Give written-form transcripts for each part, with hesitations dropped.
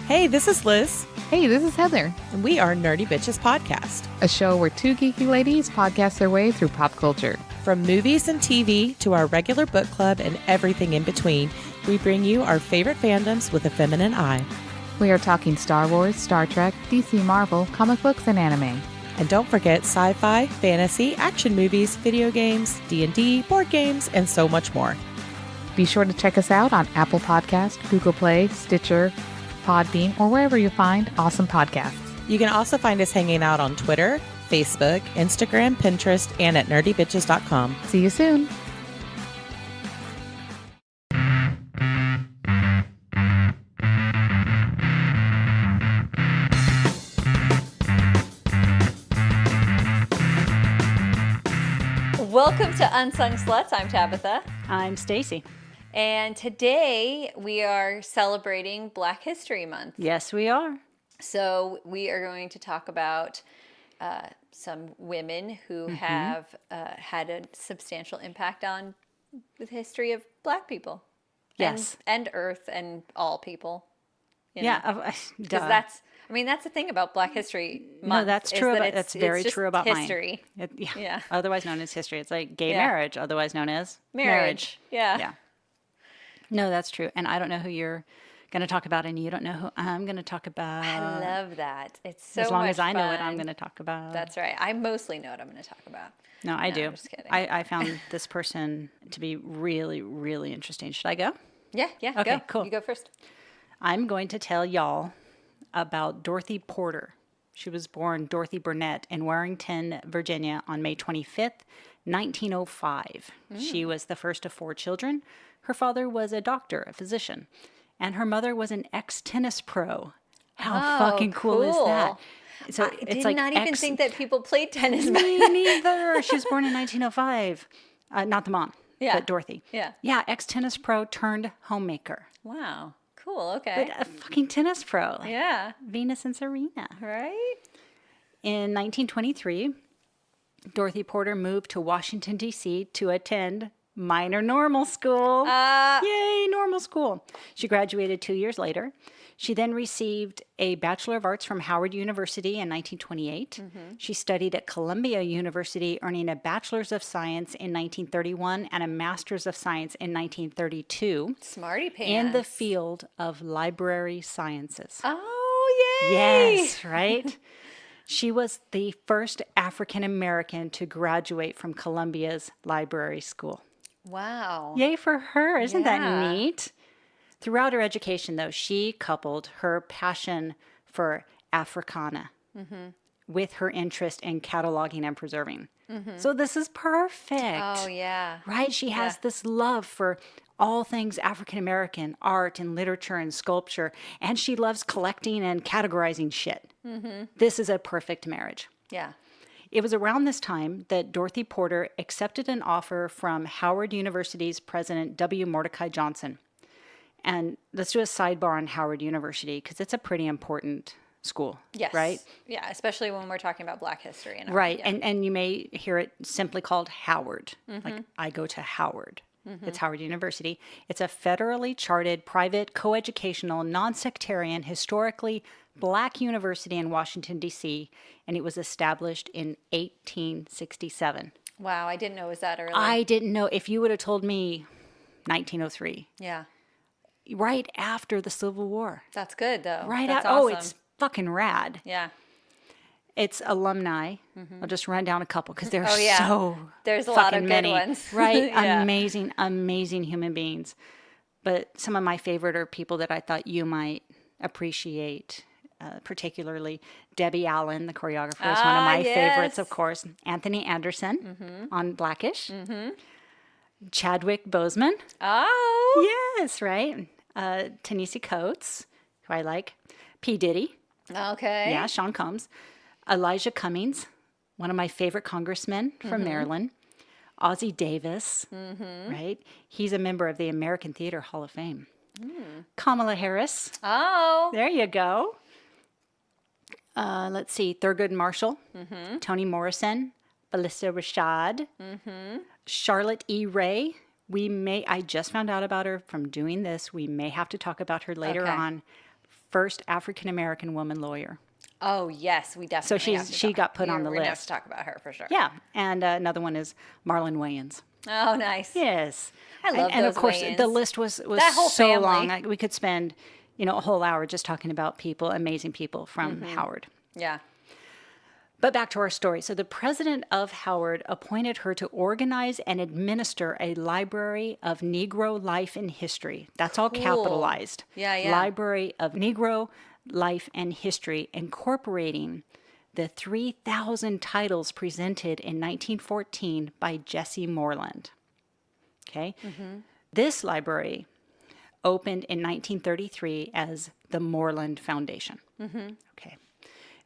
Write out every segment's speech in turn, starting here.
Hey, this is Liz, Hey, this is Heather, and we are Nerdy Bitches Podcast. a show where two geeky ladies podcast their way through pop culture. From movies and TV to our regular book club and everything in between, we bring you our favorite fandoms with a feminine eye. We are talking Star Wars, Star Trek, DC, Marvel, comic books, and anime. And don't forget sci-fi, fantasy, action movies, video games, D&D, board games, and so much more. Be sure to check us out on Apple Podcast, Google Play, Stitcher, Podbean, or wherever you find awesome podcasts. You can also find us hanging out on Twitter, Facebook, Instagram, Pinterest, and at nerdybitches.com. See you soon. Welcome to Unsung Sluts. I'm Tabitha. I'm Stacie. And today we are celebrating Black History Month. Yes, we are. So we are going to talk about some women who have had a substantial impact on the history of Black people. Yes. And Earth and all people. You know? Yeah. Because that's the thing about Black History Month. No, that's is true. that That's very it's true about history. mine. Yeah. Otherwise known as history. It's like gay Yeah. marriage, otherwise known as Marriage. Yeah. Yeah. No, that's true. And I don't know who you're going to talk about, and you don't know who I'm going to talk about. I love that. It's so as long much as I know what fun. I'm going to talk about. That's right. I mostly know what I'm going to talk about. No, I do. I'm just kidding. I found this person to be really, really interesting. Should I go? Yeah, Okay, go. cool. You go first. I'm going to tell y'all about Dorothy Porter. She was born Dorothy Burnett in Warrenton, Virginia on May 25th, 1905. She was the first of 4 children. Her father was a doctor, a physician, and her mother was an ex-tennis pro. How fucking cool is that? So I did not even think that people played tennis back Me then. neither. She was born in 1905. Not the mom, Yeah. but Dorothy. Yeah. Yeah, ex-tennis pro turned homemaker. Wow. Cool. Okay. But a fucking tennis pro. Like Yeah. Venus and Serena. Right? In 1923, Dorothy Porter moved to Washington, D.C. to attend minor normal school. Yay, normal school. She graduated 2 years later. She then received a Bachelor of Arts from Howard University in 1928. She studied at Columbia University, earning a Bachelor's of Science in 1931 and a Master's of Science in 1932 Smarty pants. in the field of library sciences. Oh, yay. Yes, right? She was the first African American to graduate from Columbia's library school. Wow. Yay for her. Isn't Yeah. that neat? Throughout her education, though, she coupled her passion for Africana with her interest in cataloging and preserving. So this is perfect. Oh, yeah. Right? She has this love for all things African American art and literature and sculpture, and she loves collecting and categorizing shit. This is a perfect marriage. Yeah. It was around this time that Dorothy Porter accepted an offer from Howard University's president, W. Mordecai Johnson. And let's do a sidebar on Howard University because it's a pretty important school. Yes. Right? Yeah, especially when we're talking about Black history. And Right. Yeah. And you may hear it simply called Howard. Like, I go to Howard. It's Howard University. It's a federally chartered, private, coeducational, non-sectarian, historically Black university in Washington, D.C., and it was established in 1867. Wow, I didn't know it was that early. I didn't know. If you would have told me 1903, Yeah. right after the Civil War. That's good, though. Right That's out. awesome. Oh, it's fucking rad. Yeah. It's alumni. I'll just run down a couple because there's Oh, yeah. so There's a lot of fucking good many. ones. Right? Yeah. Amazing, amazing human beings. But some of my favorite are people that I thought you might appreciate, particularly Debbie Allen, the choreographer, is one of my favorites, of course. Anthony Anderson on Blackish. Chadwick Boseman. Oh. Yes, right. Ta-Nehisi Coates, who I like. P. Diddy. Okay. Yeah, Sean Combs. Elijah Cummings, one of my favorite congressmen from Maryland. Ozzie Davis, right? He's a member of the American Theater Hall of Fame. Kamala Harris. Oh. There you go. Let's see. Thurgood Marshall. Toni Morrison. Alyssa Rashad. Charlotte E. Ray. I just found out about her from doing this. We may have to talk about her later Okay. on. first African-American woman lawyer. Oh, yes, we definitely have to she talk. got put on the We're gonna have list. to talk about her for sure. Yeah, and another one is Marlon Wayans. Oh, nice. Yes. I love and those of course, Wayans. the list was That whole so family. long. We could spend, a whole hour just talking about people, amazing people from Howard. Yeah. But back to our story. So the president of Howard appointed her to organize and administer a library of Negro life and history. That's all capitalized. Yeah, yeah. Library of Negro life and history, incorporating the 3,000 titles presented in 1914 by Jessie Moreland. Okay? This library opened in 1933 as the Moreland Foundation. Okay.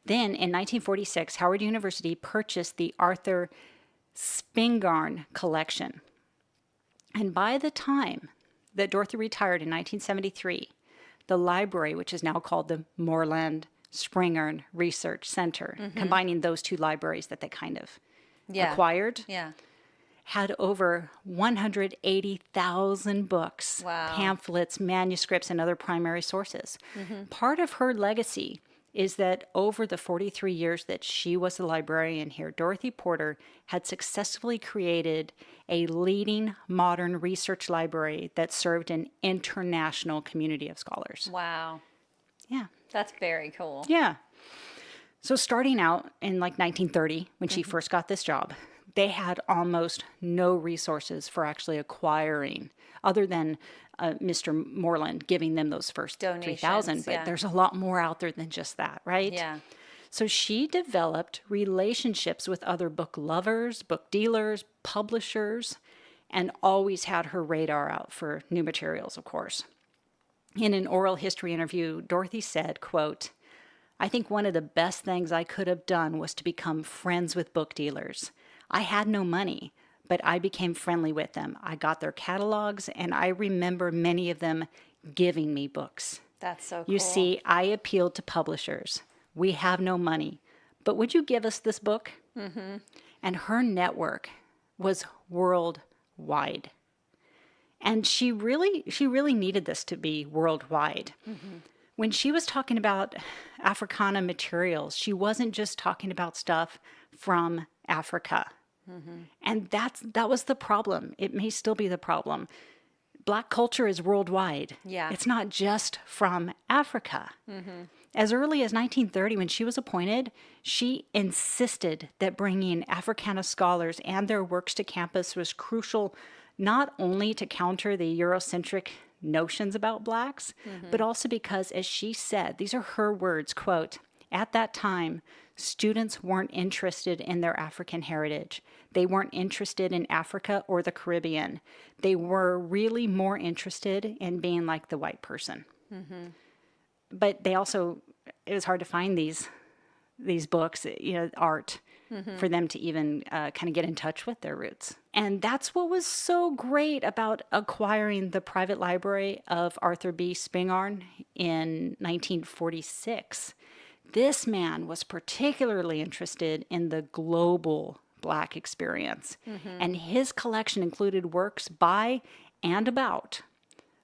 Then in 1946, Howard University purchased the Arthur Spingarn collection. And by the time that Dorothy retired in 1973, the library, which is now called the Moreland Spingarn Research Center, combining those two libraries that they kind of acquired, Yeah. had over 180,000 books, Wow. pamphlets, manuscripts, and other primary sources. Part of her legacy is that over the 43 years that she was a librarian here, Dorothy Porter had successfully created a leading modern research library that served an international community of scholars. Wow. Yeah. That's very cool. Yeah. So starting out in like 1930, when she first got this job, they had almost no resources for actually acquiring, other than Mr. Moreland giving them those first 3,000. But there's a lot more out there than just that, right? Yeah. So she developed relationships with other book lovers, book dealers, publishers, and always had her radar out for new materials, of course. In an oral history interview, Dorothy said, quote, "I think one of the best things I could have done was to become friends with book dealers. I had no money, but I became friendly with them. I got their catalogs, and I remember many of them giving me books. That's so cool. You see, I appealed to publishers. We have no money, but would you give us this book?" And her network was worldwide. And she really needed this to be worldwide. When she was talking about Africana materials, she wasn't just talking about stuff from Africa. And that was the problem. It may still be the problem. Black culture is worldwide. Yeah. It's not just from Africa. As early as 1930, when she was appointed, she insisted that bringing Africana scholars and their works to campus was crucial, not only to counter the Eurocentric notions about blacks, but also because, as she said, these are her words, quote, "At that time, students weren't interested in their African heritage. They weren't interested in Africa or the Caribbean. They were really more interested in being like the white person." But they also, it was hard to find these books, art, for them to even kind of get in touch with their roots. And that's what was so great about acquiring the private library of Arthur B. Spingarn in 1946. This man was particularly interested in the global Black experience, and his collection included works by and about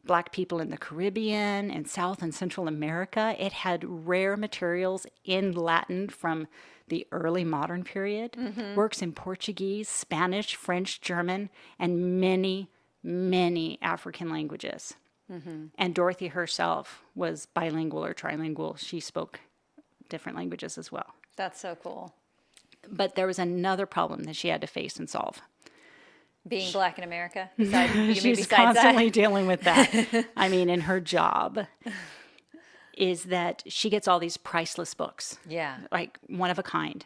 Black people in the Caribbean and South and Central America. It had rare materials in Latin from the early modern period, works in Portuguese, Spanish, French, German, and many, many African languages. And Dorothy herself was bilingual or trilingual. She spoke different languages as well. That's so cool. But there was another problem that she had to face and solve. Being Black in America? Besides, She's constantly dealing with that. I mean, in her job, is that she gets all these priceless books. Yeah. Like one of a kind.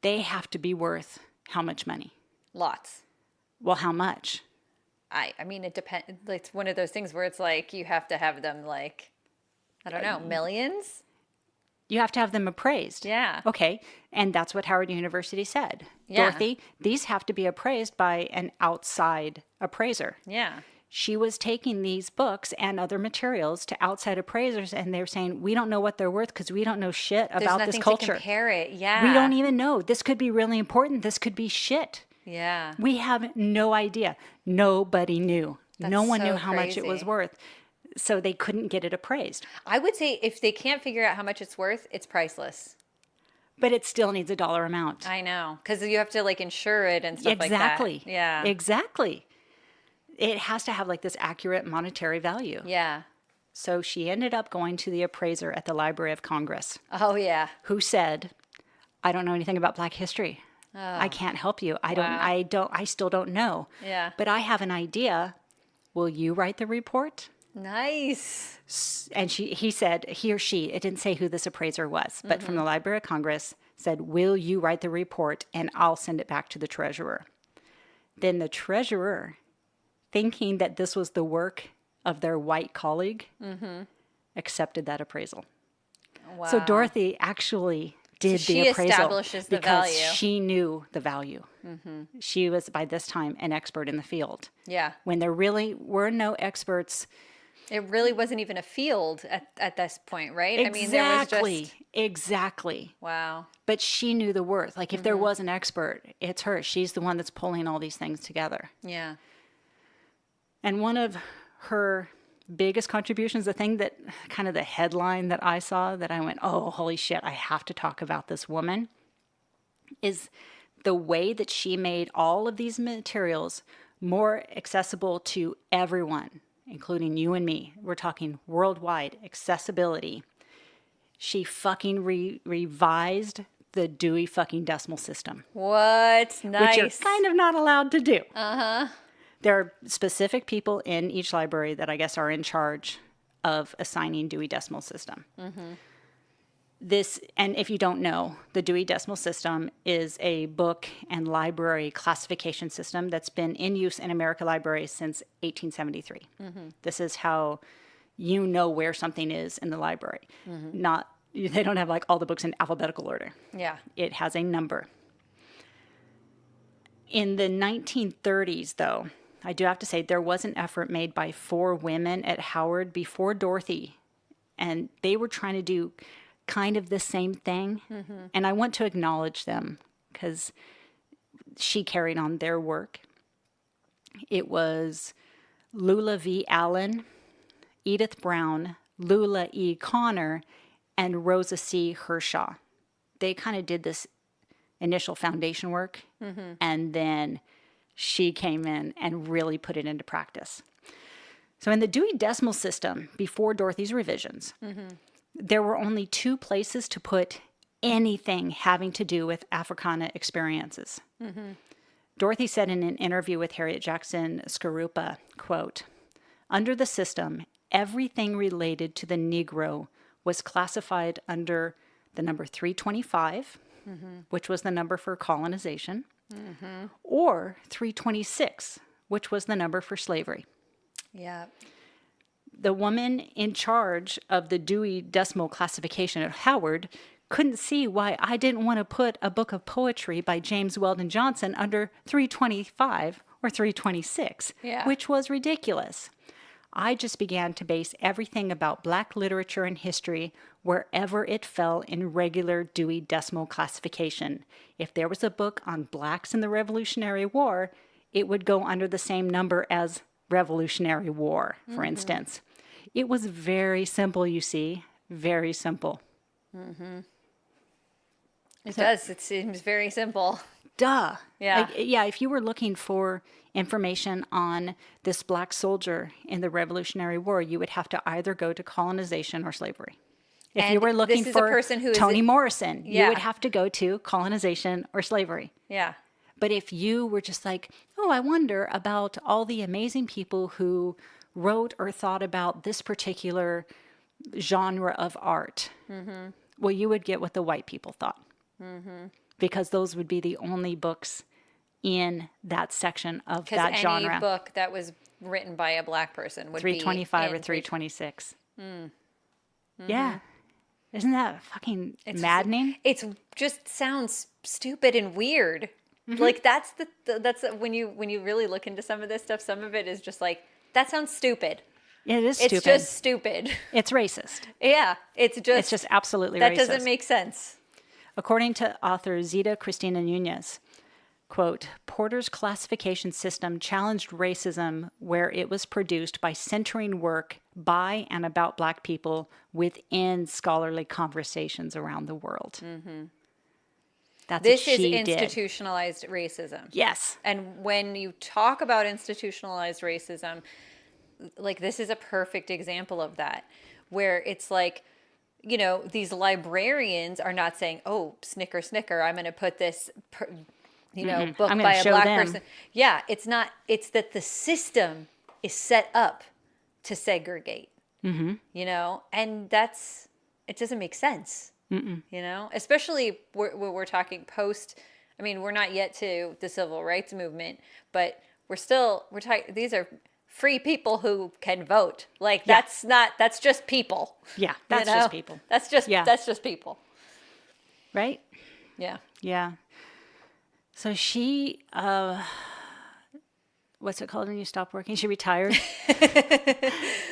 They have to be worth how much money? Lots. Well, how much? I mean, it depends. It's one of those things where it's like you have to have them like, I don't know, millions? You have to have them appraised. Yeah. Okay. And that's what Howard University said. Yeah. Dorothy, these have to be appraised by an outside appraiser. Yeah. She was taking these books and other materials to outside appraisers, and they're saying, we don't know what they're worth because we don't know shit about this culture. There's nothing to compare it. Yeah. We don't even know. This could be really important. This could be shit. Yeah. We have no idea. Nobody knew. No one so knew how much it was crazy. worth. So they couldn't get it appraised. I would say if they can't figure out how much it's worth, it's priceless. But it still needs a dollar amount. I know. Because you have to like insure it and stuff Exactly. like that. Yeah. Exactly. It has to have like this accurate monetary value. Yeah. So she ended up going to the appraiser at the Library of Congress, Oh, yeah. who said, I don't know anything about Black history. I can't help you. I still don't know. Yeah. But I have an idea. Will you write the report? Nice. And he said, he or she, it didn't say who this appraiser was, but from the Library of Congress said, will you write the report and I'll send it back to the treasurer. Then the treasurer, thinking that this was the work of their white colleague, accepted that appraisal. Wow. So Dorothy actually did So the she appraisal establishes the because value. she knew the value. She was, by this time, an expert in the field. Yeah. When there really were no experts. It really wasn't even a field at this point, right? Exactly. I mean, there was just... Exactly. Wow. But she knew the worth. Like, if there was an expert, it's her. She's the one that's pulling all these things together. Yeah. And one of her biggest contributions, the thing that kind of the headline that I saw that I went, oh, holy shit, I have to talk about this woman, is the way that she made all of these materials more accessible to everyone, including you and me. We're talking worldwide accessibility. She fucking revised the Dewey fucking Decimal System. What? Nice. Which you're kind of not allowed to do. Uh-huh. There are specific people in each library that I guess are in charge of assigning Dewey Decimal System. This, and if you don't know, the Dewey Decimal System is a book and library classification system that's been in use in American libraries since 1873. This is how you know where something is in the library. Not, they don't have like all the books in alphabetical order. Yeah. It has a number. In the 1930s, though, I do have to say there was an effort made by 4 women at Howard before Dorothy, and they were trying to do kind of the same thing. And I want to acknowledge them because she carried on their work. It was Lula V. Allen, Edith Brown, Lula E. Connor, and Rosa C. Hershaw. They kind of did this initial foundation work, and then she came in and really put it into practice. So in the Dewey Decimal System, before Dorothy's revisions, there were only 2 places to put anything having to do with Africana experiences. Dorothy said in an interview with Harriet Jackson Scarupa, quote, "Under the system, everything related to the Negro was classified under the number 325, which was the number for colonization, or 326, which was the number for slavery." Yeah. The woman in charge of the Dewey Decimal classification at Howard couldn't see why I didn't want to put a book of poetry by James Weldon Johnson under 325 or 326, which was ridiculous. I just began to base everything about Black literature and history wherever it fell in regular Dewey Decimal classification. If there was a book on Blacks in the Revolutionary War, it would go under the same number as Revolutionary War, for instance. It was very simple, you see, very simple. It does. It seems very simple. Duh. Yeah. Like, yeah, if you were looking for information on this Black soldier in the Revolutionary War, you would have to either go to colonization or slavery. If And you were looking this is a for person who is Toni Morrison, you Yeah. would have to go to colonization or slavery. Yeah. But if you were just like, oh, I wonder about all the amazing people who wrote or thought about this particular genre of art, well, you would get what the white people thought. Because those would be the only books in that section of that Because genre. any book that was written by a Black person would 325 be or 326. Yeah. Isn't that fucking maddening? It just sounds stupid and weird. Like that's that's when you really look into some of this stuff, some of it is just like, that sounds stupid. It is stupid. It's just stupid. It's racist. Yeah. It's just absolutely that racist. doesn't make sense. According to author Zita Cristina Nunez, quote, Porter's classification system challenged racism where it was produced by centering work by and about Black people within scholarly conversations around the world. Mm-hmm. This is institutionalized racism. Yes. And when you talk about institutionalized racism, like this is a perfect example of that, where it's like, you know, these librarians are not saying, oh, snicker, snicker, I'm going to put this, book by a Black person. Yeah, it's not. It's that the system is set up to segregate, you know, and it doesn't make sense, you know, especially when we're talking post. I mean, we're not yet to the civil rights movement, but we're talking, these are free people who can vote. Like that's just people. Yeah, that's just people. That's just people. Right? Yeah. Yeah. So she, what's it called when you stop working? She retired.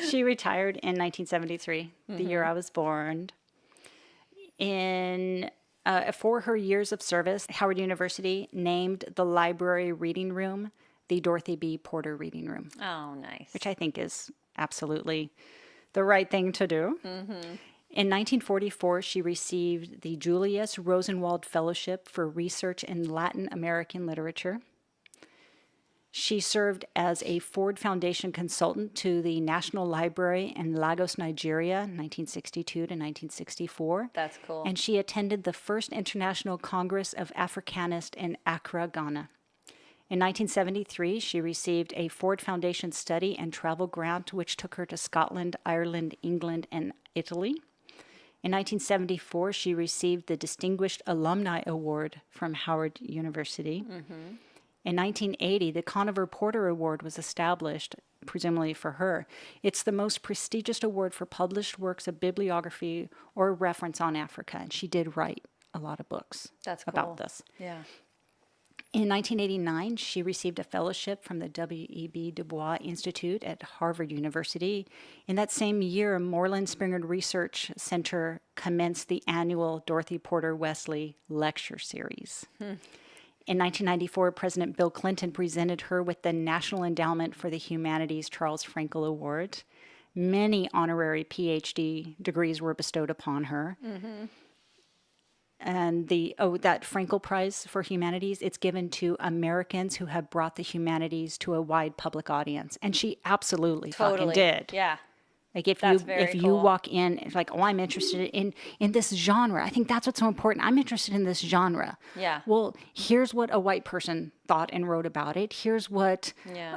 She retired in 1973, the year I was born. For her years of service, Howard University named the library reading room the Dorothy B. Porter Reading Room. Oh, nice. Which I think is absolutely the right thing to do. Mm-hmm. In 1944, she received the Julius Rosenwald Fellowship for Research in Latin American Literature. She served as a Ford Foundation consultant to the National Library in Lagos, Nigeria, 1962 to 1964. That's cool. And she attended the First International Congress of Africanists in Accra, Ghana. In 1973, she received a Ford Foundation study and travel grant, which took her to Scotland, Ireland, England, and Italy. In 1974, she received the Distinguished Alumni Award from Howard University. Mm-hmm. In 1980, the Conover Porter Award was established, presumably for her. It's the most prestigious award for published works of bibliography or reference on Africa, and she did write a lot of books about this. Yeah. In 1989, she received a fellowship from the W.E.B. Du Bois Institute at Harvard University. In that same year, Moreland Springer Research Center commenced the annual Dorothy Porter Wesley Lecture Series. In 1994, President Bill Clinton presented her with the National Endowment for the Humanities Charles Frankel Award. Many honorary PhD degrees were bestowed upon her. Mm-hmm. And that Frankel Prize for Humanities, it's given to Americans who have brought the humanities to a wide public audience. And she absolutely fucking did. Yeah. Like if you walk in, it's like, oh, I'm interested in this genre. I think that's what's so important. I'm interested in this genre. Yeah. Well, here's what a white person thought and wrote about it. Here's what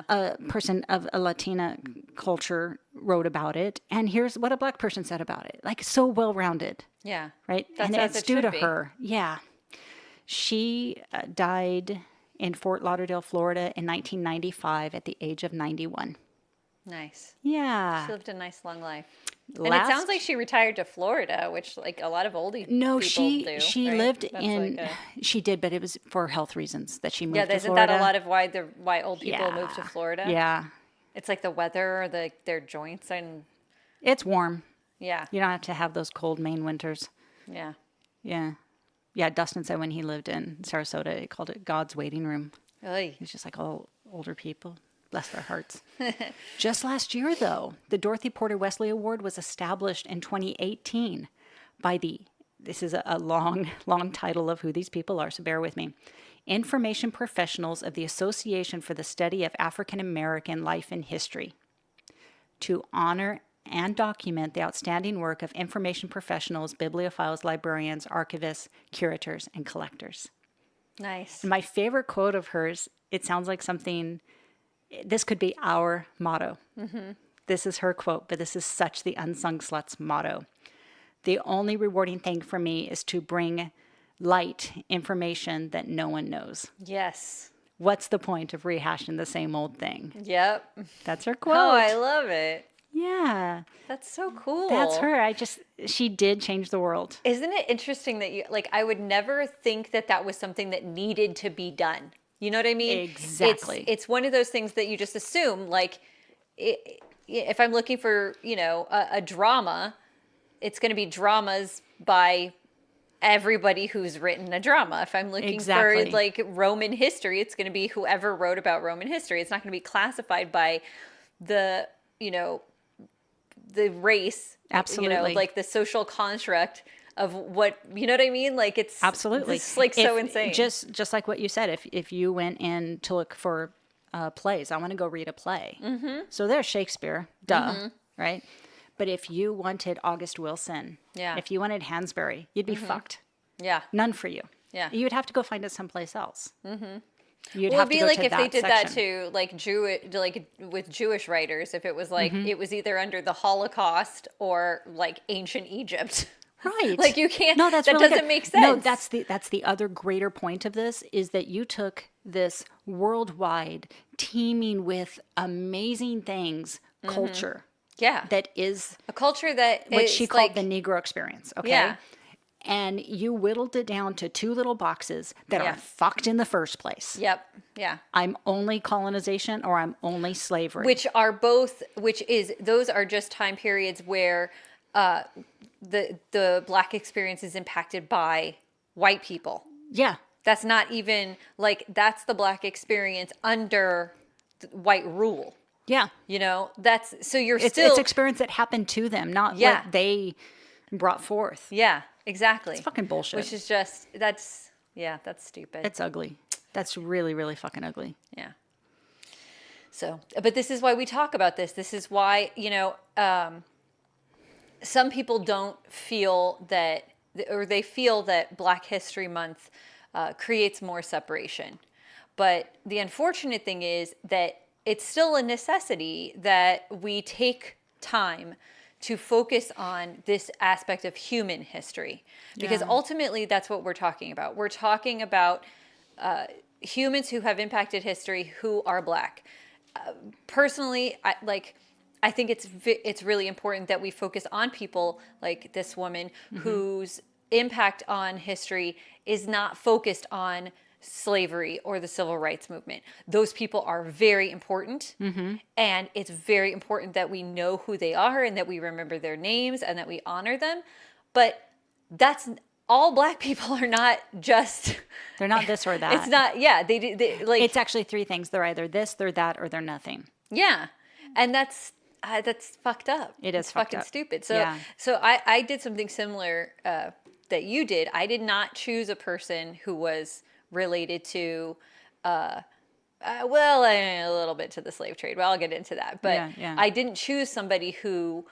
a person of a Latina culture wrote about it. And here's what a Black person said about it. Like so well-rounded. Yeah. Right? And it's due to her. Yeah. She died in Fort Lauderdale, Florida in 1995 at the age of 91. Nice. Yeah. She lived a nice long life. And it sounds like she retired to Florida, which like a lot of oldie people do. She right? lived she did, but it was for health reasons that she moved to Florida. Yeah, isn't that a lot of why old people move to Florida? Yeah. It's like the weather, their joints, and it's warm. Yeah. You don't have to have those cold Maine winters. Yeah. Yeah. Yeah, Dustin said when he lived in Sarasota, he called it God's waiting room. Really? It was just like all older people. Bless their hearts. Just last year, though, the Dorothy Porter Wesley Award was established in 2018 by this is a long, long title of who these people are, so bear with me. Information Professionals of the Association for the Study of African American Life and History, to honor and document the outstanding work of information professionals, bibliophiles, librarians, archivists, curators, and collectors. Nice. And my favorite quote of hers, it sounds like something... This could be our motto. Mm-hmm. This is her quote, but this is such the Unsung Sluts motto. The only rewarding thing for me is to bring light information that no one knows. Yes. What's the point of rehashing the same old thing? Yep. That's her quote. Oh, I love it. Yeah. That's so cool. That's her. She did change the world. Isn't it interesting that I would never think that was something that needed to be done. You know what I mean? Exactly. It's one of those things that you just assume, like, if I'm looking for, a drama, it's going to be dramas by everybody who's written a drama. If I'm looking for like Roman history, it's going to be whoever wrote about Roman history. It's not going to be classified by the, you know, the race, Absolutely. you know, like the social construct of what, you know what I mean? Like it's absolutely, it's like so insane. Just like what you said, if you went in to look for plays, I want to go read a play. Mm-hmm. So there's Shakespeare, duh, right? But if you wanted August Wilson, if you wanted Hansberry, you'd be fucked. Yeah. None for you. Yeah. You would have to go find it someplace else. Mm-hmm. You'd well, have it'd be to go like to if they did section. that to like with Jewish writers, if it was like it was either under the Holocaust or like ancient Egypt. Right. Like you can't. No, that really doesn't make sense. No, that's the other greater point of this is that you took this worldwide, teeming with amazing things, culture. Yeah. That is a culture that what is she called like, the Negro experience. Okay. Yeah. And you whittled it down to two little boxes that are fucked in the first place. Yep. Yeah. I'm only colonization or I'm only slavery. Those are just time periods where the Black experience is impacted by white people. Yeah. That's not even like that's the Black experience under white rule. Yeah. You know, that's so you're it's experience that happened to them, not what they brought forth. Yeah, exactly. It's fucking bullshit. Which is just, that's stupid. It's ugly. That's really, really fucking ugly. Yeah. So, but this is why we talk about this. This is why, you know, some people don't feel that, or they feel that Black History Month creates more separation. But the unfortunate thing is that it's still a necessity that we take time to focus on this aspect of human history. Because ultimately, that's what we're talking about. We're talking about humans who have impacted history who are Black. Personally, I think it's really important that we focus on people like this woman whose impact on history is not focused on slavery or the civil rights movement. Those people are very important, and it's very important that we know who they are and that we remember their names and that we honor them. But that's all Black people are not just. They're not this or that. It's not. Yeah, they like. It's actually three things. They're either this, they're that, or they're nothing. Yeah, and that's fucked up. It's fucking up. stupid. So I did something similar that you did. I did not choose a person who was related to, a little bit to the slave trade. Well, I'll get into that. But I didn't choose somebody who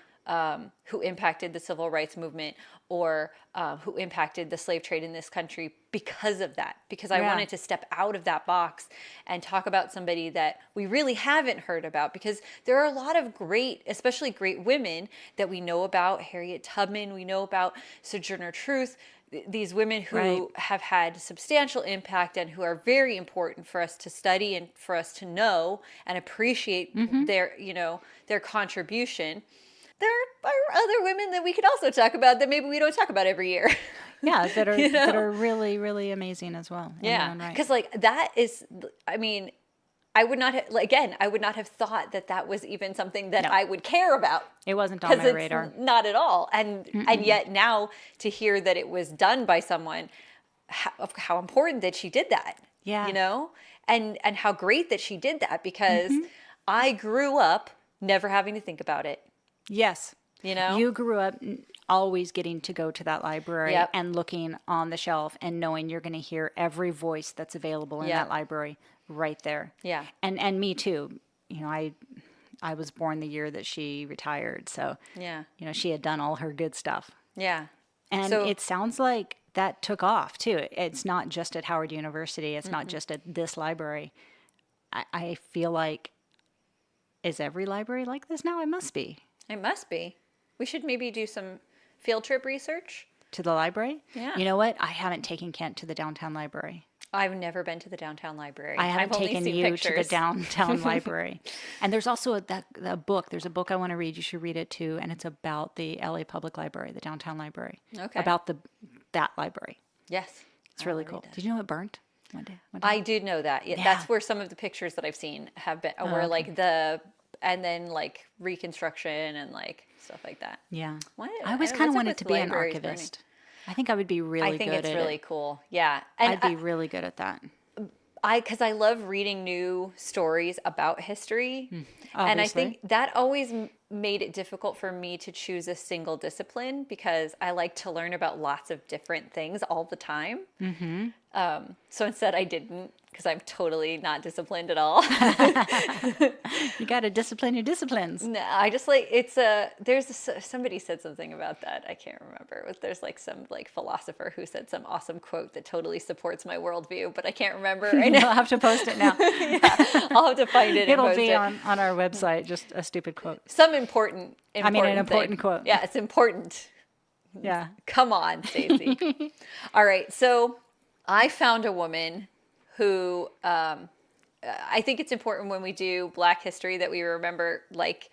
impacted the civil rights movement or who impacted the slave trade in this country because of that. Because I wanted to step out of that box and talk about somebody that we really haven't heard about. Because there are a lot of great, especially great women that we know about. Harriet Tubman, we know about Sojourner Truth. These women who have had substantial impact and who are very important for us to study and for us to know and appreciate their contribution. There are other women that we could also talk about that maybe we don't talk about every year. Yeah, that are that are really, really amazing as well. Yeah, because like that is, I mean, I would not have thought that was even something that I would care about. It wasn't on my radar. Not at all. And yet now to hear that it was done by someone, how important that she did that. Yeah. You know? And how great that she did that, because I grew up never having to think about it. Yes. You know? You grew up always getting to go to that library and looking on the shelf and knowing you're going to hear every voice that's available in that library right there. Yeah. And me too. You know, I was born the year that she retired. So, you know, she had done all her good stuff. Yeah. And it sounds like that took off too. It's not just at Howard University. It's not just at this library. I feel like, is every library like this now? It must be. It must be. We should maybe do some field trip research. To the library? Yeah. You know what? I haven't taken Kent to the downtown library. I've never been to the downtown library. I haven't taken you to the downtown library. And there's also a book. There's a book I want to read. You should read it too. And it's about the LA Public Library, the downtown library. Okay. About that library. Yes. It's really cool. Did you know it burnt one day? I did know that. Yeah. That's where some of the pictures that I've seen have been, were like and then like reconstruction and like stuff like that. Yeah. I always kind of wanted to be an archivist. I think I would be really good at it. I think it's really cool. Yeah. And I'd be really good at that. Because I love reading new stories about history. And I think that always made it difficult for me to choose a single discipline because I like to learn about lots of different things all the time. So instead I didn't, because I'm totally not disciplined at all. You got to discipline your disciplines. No, I just somebody said something about that. I can't remember. But there's like some like philosopher who said some awesome quote that totally supports my worldview, but I can't remember right now. I'll have to post it now. Yeah, I'll have to find it. It'll be on our website, just a stupid quote. Some important an important quote. Yeah, it's important. Yeah. Come on, Stacie. All right, so I found a woman who I think it's important when we do Black history that we remember, like,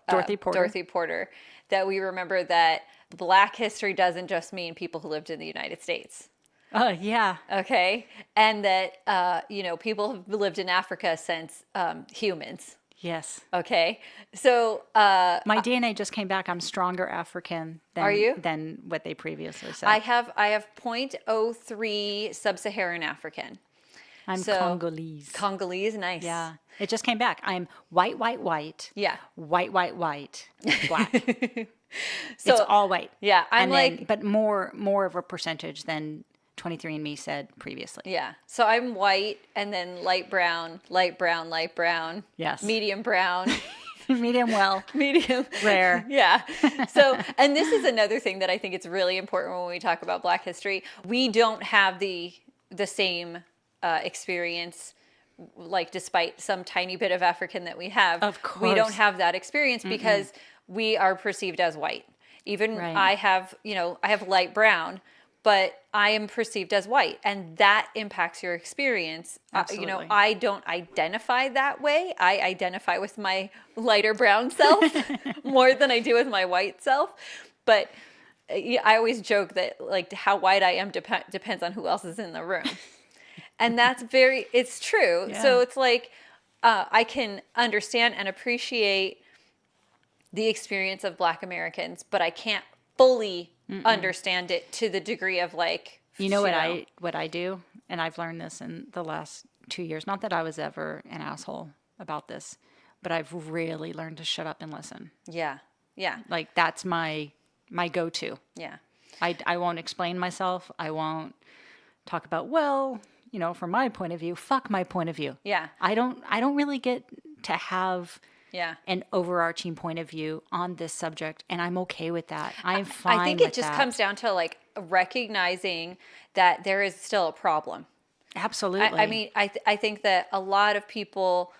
Dorothy Porter, that we remember that Black history doesn't just mean people who lived in the United States. Oh, yeah. Okay. And that, people have lived in Africa since humans. Yes. Okay. So my DNA just came back. I'm stronger African than what they previously said. I have 0.03 sub-Saharan African. I'm Congolese. Congolese, nice. Yeah. It just came back. I'm white. Yeah. White, black. So it's all white. Yeah. But more of a percentage than 23andMe said previously. Yeah. So I'm white and then light brown. Yes. Medium brown. Medium well. Medium. Rare. Yeah. So, and this is another thing that I think it's really important when we talk about Black history. We don't have the same experience, like despite some tiny bit of African that we have. Of course. We don't have that experience because we are perceived as white. Even I have light brown, but I am perceived as white, and that impacts your experience. Absolutely. I don't identify that way. I identify with my lighter brown self more than I do with my white self. But I always joke that like how white I am depends on who else is in the room. And it's true. Yeah. So it's like I can understand and appreciate the experience of Black Americans, but I can't fully understand it to the degree of like, what I do, and I've learned this in the last 2 years. Not that I was ever an asshole about this, but I've really learned to shut up and listen. Yeah. Yeah. Like that's my go-to. Yeah. I won't explain myself. I won't talk about, from my point of view, fuck my point of view. Yeah. I don't really get to have an overarching point of view on this subject, and I'm okay with that. I'm fine with that. I think it just comes down to like recognizing that there is still a problem. Absolutely. I mean, I think that a lot of people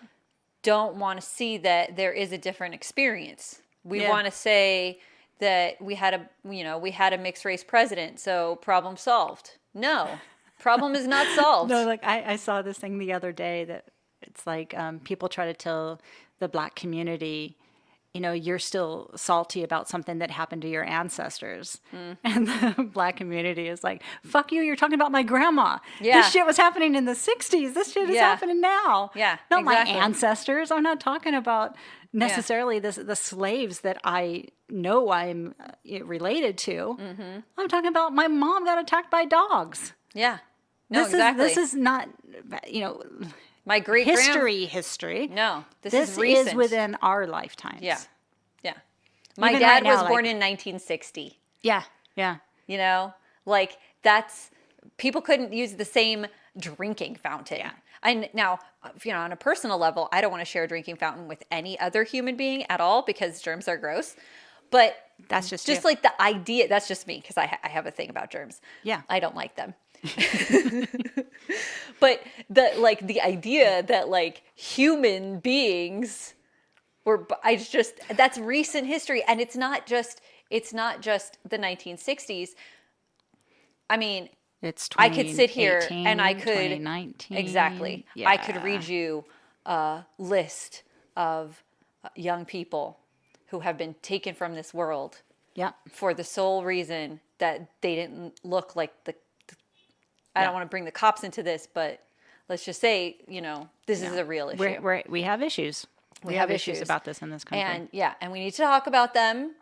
don't want to see that there is a different experience. We want to say that we had a mixed race president, so problem solved. No, problem is not solved. No, like I saw this thing the other day that it's like people try to tell the Black community, you're still salty about something that happened to your ancestors. And the Black community is like, fuck you, you're talking about my grandma. Yeah. This shit was happening in the 60s. This shit is happening now. Yeah, not exactly. my ancestors. I'm not talking about necessarily the slaves that I know I'm related to. I'm talking about my mom got attacked by dogs. Yeah. No, exactly. This is not, my great history. No, this is recent. Is within our lifetimes. Yeah. Yeah. My Even dad right now, was born in 1960. Yeah. Yeah. Like that's, people couldn't use the same drinking fountain. Yeah. And now, on a personal level, I don't want to share a drinking fountain with any other human being at all because germs are gross. But that's just like the idea, that's just me because I have a thing about germs. Yeah. I don't like them. But the idea that like human beings were, that's recent history, and it's not just the 1960s. I mean, I could sit here and I could 2019. Exactly. Yeah. I could read you a list of young people who have been taken from this world. Yeah. For the sole reason that they didn't look like I don't want to bring the cops into this, but let's just say, this is a real issue. We have issues. We have issues about this in this country. And we need to talk about them.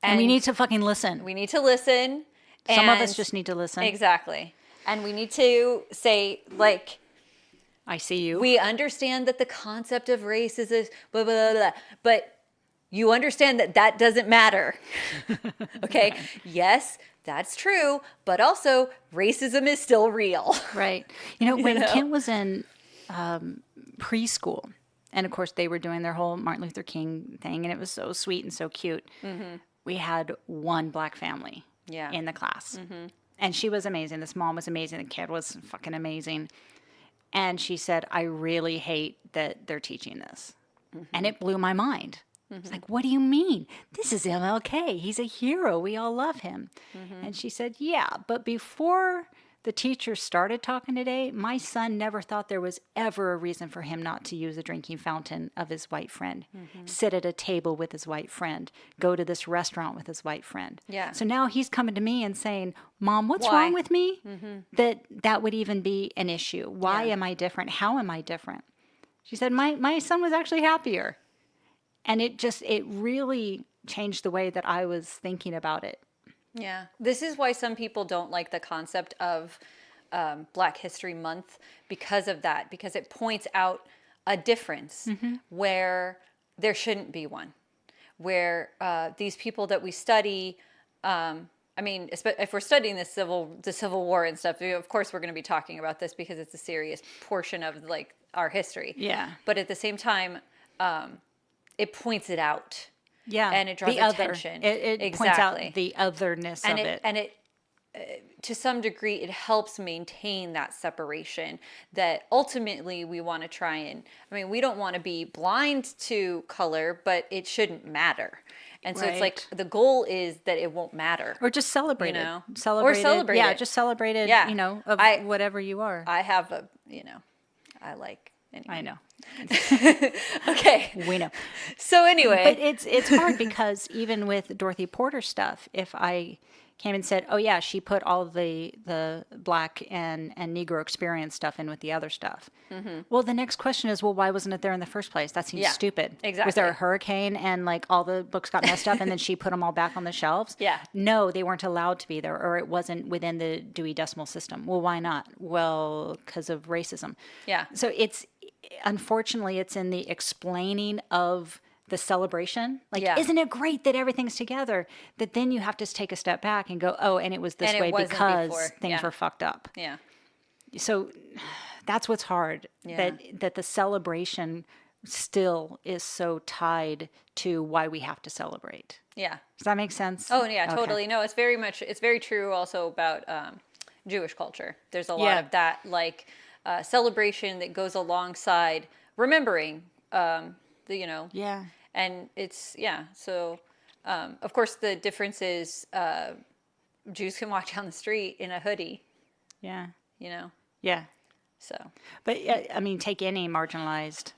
And we need to fucking listen. We need to listen. Some of us just need to listen. Exactly. And we need to say, like, I see you. we understand that the concept of race is a blah, blah, blah, blah, but you understand that that doesn't matter. Okay? Yes, that's true, but also racism is still real. Right. When Kent was in preschool, and of course they were doing their whole Martin Luther King thing, and it was so sweet and so cute. We had one black family in the class. And she was amazing. This mom was amazing. The kid was fucking amazing. And she said, I really hate that they're teaching this. And it blew my mind. It's like, what do you mean? This is MLK. He's a hero. We all love him. And she said, yeah, but before the teacher started talking today, my son never thought there was ever a reason for him not to use a drinking fountain of his white friend, sit at a table with his white friend, go to this restaurant with his white friend. Yeah. So now he's coming to me and saying, Mom, what's wrong with me? That would even be an issue. Why am I different? How am I different? She said, my son was actually happier. And it really changed the way that I was thinking about it. Yeah. This is why some people don't like the concept of Black History Month because of that, because it points out a difference where there shouldn't be one, where these people that we study, if we're studying the Civil War and stuff, of course we're going to be talking about this because it's a serious portion of like our history. Yeah. But at the same time, it points it out. Yeah. And it draws attention. It points out the otherness of it. And it, to some degree, it helps maintain that separation that ultimately we want to try and, we don't want to be blind to color, but it shouldn't matter. And so it's like the goal is that it won't matter. Or just celebrate it. Or celebrate it. Yeah, just celebrate it, of whatever you are. I have I like, anyway. I know. Okay. We know. So anyway. But it's hard because even with Dorothy Porter stuff, if I came and said, oh yeah, she put all the Black and Negro experience stuff in with the other stuff. Well, the next question is, well, why wasn't it there in the first place? That seems stupid. Exactly. Was there a hurricane and like all the books got messed up and then she put them all back on the shelves? Yeah. No, they weren't allowed to be there, or it wasn't within the Dewey Decimal System. Well, why not? Well, because of racism. Yeah. So unfortunately, it's in the explaining of the celebration. Like, isn't it great that everything's together? That then you have to take a step back and go, oh, and it was this way because things were fucked up. Yeah. So that's what's hard. Yeah. That the celebration still is so tied to why we have to celebrate. Yeah. Does that make sense? Oh, yeah, totally. No, it's very true also about Jewish culture. There's a lot of that, like, celebration that goes alongside remembering, Yeah. And it's, so, of course, the difference is Jews can walk down the street in a hoodie. Yeah. Yeah. So. But, take any marginalized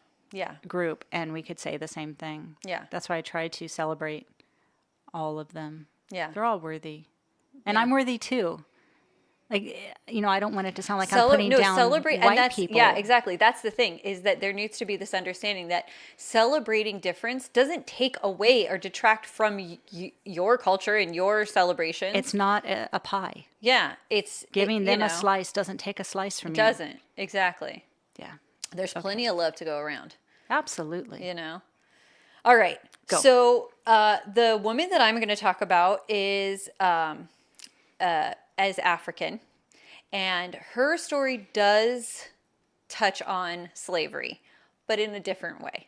group, and we could say the same thing. Yeah. That's why I try to celebrate all of them. Yeah. They're all worthy. And I'm worthy, too. Like, I don't want it to sound like I'm putting down white people. Yeah, exactly. That's the thing, is that there needs to be this understanding that celebrating difference doesn't take away or detract from your culture and your celebrations. It's not a pie. Yeah. It's giving them a slice doesn't take a slice from you. It doesn't. Exactly. Yeah. There's plenty of love to go around. Absolutely. All right. Go. So the woman that I'm going to talk about is as African, and her story does touch on slavery, but in a different way.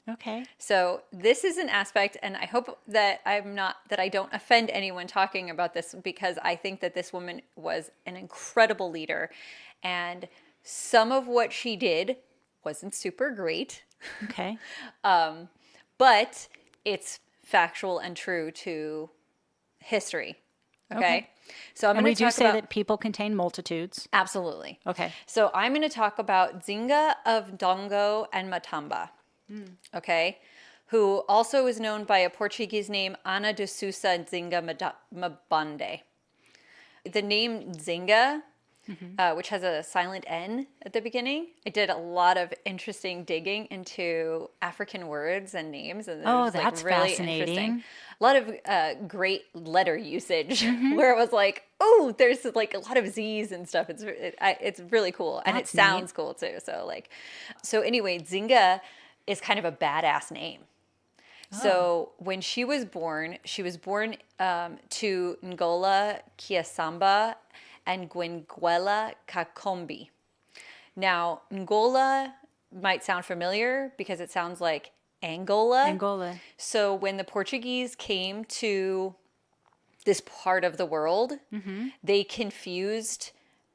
Okay. So this is an aspect, and I hope that I don't offend anyone talking about this, because I think that this woman was an incredible leader, and some of what she did wasn't super great. Okay. But it's factual and true to history. Okay. So I'm going to talk about... And we do say that people contain multitudes. Absolutely. Okay. So I'm going to talk about Nzinga of Dongo and Matamba. Okay. Who also is known by a Portuguese name, Ana de Sousa Nzinga Mabande. The name Nzinga which has a silent N at the beginning. I did a lot of interesting digging into African words and names. And that's really fascinating. Interesting. A lot of great letter usage where it was like, oh, there's like a lot of Z's and stuff. It's really cool. And it sounds cool too. So anyway, Nzinga is kind of a badass name. So when she was born to Ngola Kiasamba and Gwinguela Kakombi. Now, Ngola might sound familiar because it sounds like Angola. So when the Portuguese came to this part of the world, they confused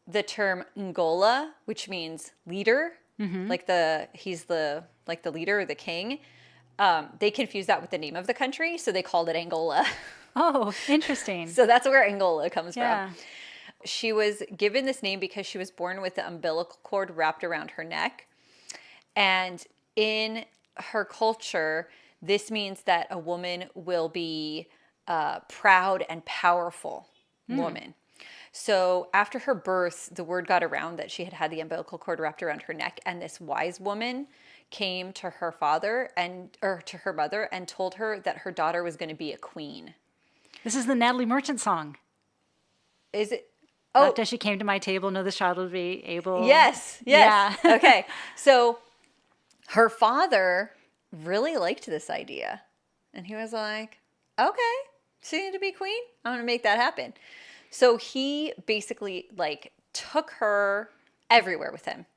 the term Ngola, which means leader, like he's the leader or the king. They confused that with the name of the country, so they called it Angola. Oh, interesting. So that's where Angola comes from. She was given this name because she was born with the umbilical cord wrapped around her neck. And in her culture, this means that a woman will be proud and powerful woman. So after her birth, the word got around that she had the umbilical cord wrapped around her neck, and this wise woman came to her to her mother and told her that her daughter was going to be a queen. This is the Natalie Merchant song. Is it? Oh, after she came to my table, no, this child will be able. Yes. Yeah. Okay. So her father really liked this idea. And he was like, okay, she needs to be queen. I'm going to make that happen. So he basically took her everywhere with him.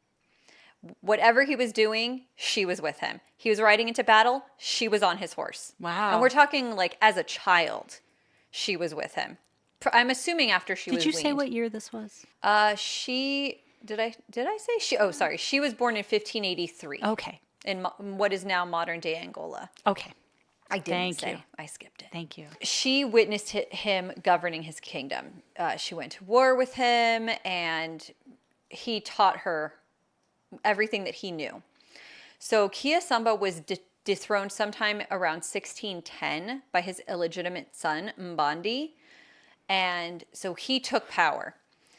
Whatever he was doing, she was with him. He was riding into battle, she was on his horse. Wow. And we're talking as a child, she was with him. I'm assuming after she was Did you weaned. say what year this was? Did I say she? Oh, sorry. She was born in 1583. Okay. In what is now modern day Angola. Okay. I didn't Thank say. you. I skipped it. Thank you. She witnessed him governing his kingdom. She went to war with him, and he taught her everything that he knew. So Kiasamba was dethroned sometime around 1610 by his illegitimate son, Mbandi. And so he took power.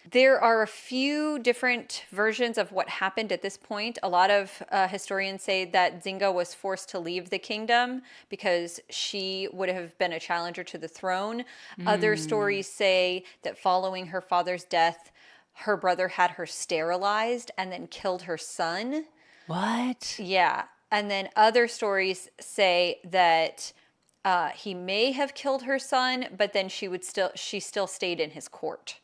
There are a few different versions of what happened at this point. A lot of historians say that Nzinga was forced to leave the kingdom because she would have been a challenger to the throne. Other stories say that following her father's death, her brother had her sterilized and then killed her son. What? Yeah. And then other stories say that he may have killed her son, but then she still stayed in his court.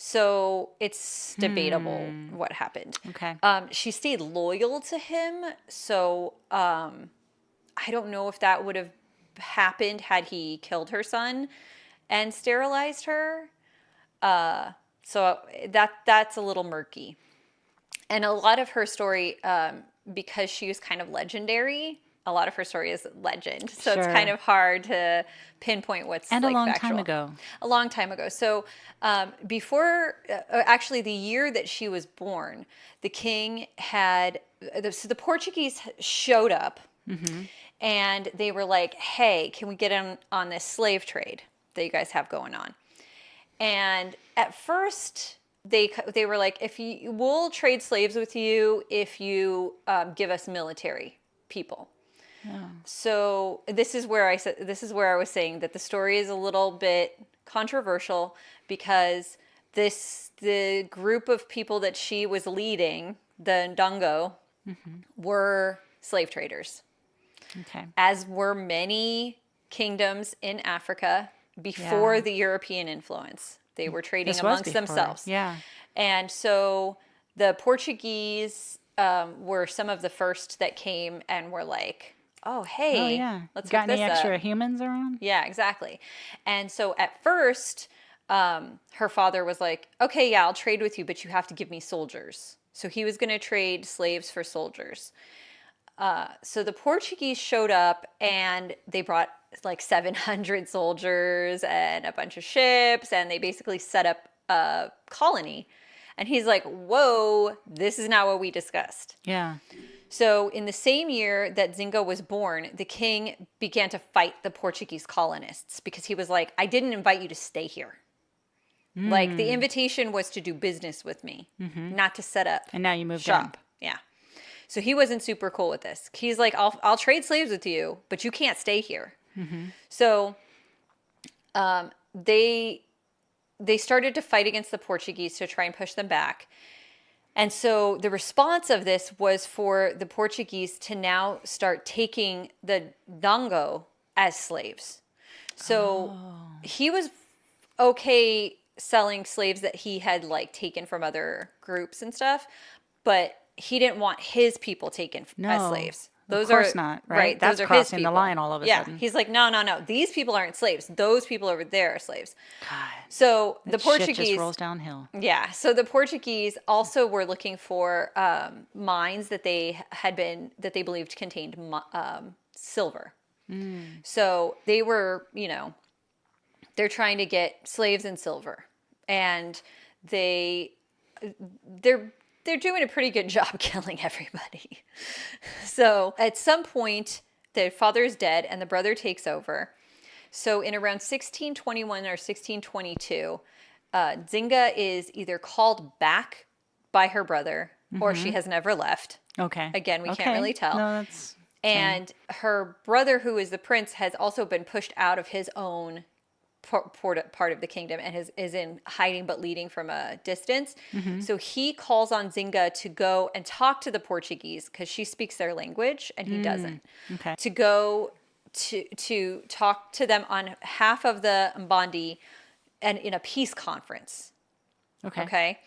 So it's debatable what happened. Okay. She stayed loyal to him. So I don't know if that would have happened had he killed her son and sterilized her. So that's a little murky. And a lot of her story, because she was kind of legendary, a lot of her story is legend. So It's kind of hard to pinpoint what's and a long factual. time ago. A long time ago. So actually the year that she was born, the king so the Portuguese showed up and they were like, hey, can we get in on this slave trade that you guys have going on? And at first they were like, we'll trade slaves with you if you give us military people. Yeah. So this is where I was saying that the story is a little bit controversial because the group of people that she was leading, the Ndongo, were slave traders. Okay. As were many kingdoms in Africa before the European influence. They were trading amongst themselves. Yeah. And so the Portuguese were some of the first that came and were like, oh, hey, let's got hook this any extra up. humans around? Yeah, exactly. And so at first, her father was like, okay, yeah, I'll trade with you, but you have to give me soldiers. So he was going to trade slaves for soldiers. So the Portuguese showed up and they brought 700 soldiers and a bunch of ships, and they basically set up a colony. And he's like, whoa, this is not what we discussed. Yeah. So in the same year that Nzinga was born, the king began to fight the Portuguese colonists because he was like, I didn't invite you to stay here. Like the invitation was to do business with me, not to set up And now you moved shop. Yeah. So he wasn't super cool with this. He's like, I'll trade slaves with you, but you can't stay here. So they started to fight against the Portuguese to try and push them back. And so the response of this was for the Portuguese to now start taking the Dango as slaves. So he was okay selling slaves that he had like taken from other groups and stuff, but he didn't want his people taken as slaves. Of course not, right? That's those are crossing his the people. line all of a sudden. He's like, no. These people aren't slaves. Those people over there are slaves. God, So the that shit Portuguese just rolls downhill. Yeah. So the Portuguese also were looking for mines that they believed contained silver. So they were, they're trying to get slaves and silver, and they're doing a pretty good job killing everybody. So at some point, the father is dead and the brother takes over. So in around 1621 or 1622, Nzinga is either called back by her brother or she has never left. Okay. Again, we can't really tell. No, that's... And her brother, who is the prince, has also been pushed out of his own part of the kingdom and is in hiding but leading from a distance. So he calls on Nzinga to go and talk to the Portuguese because she speaks their language and he doesn't. Okay. To go to talk to them on half of the Mbandi and in a peace conference. Okay.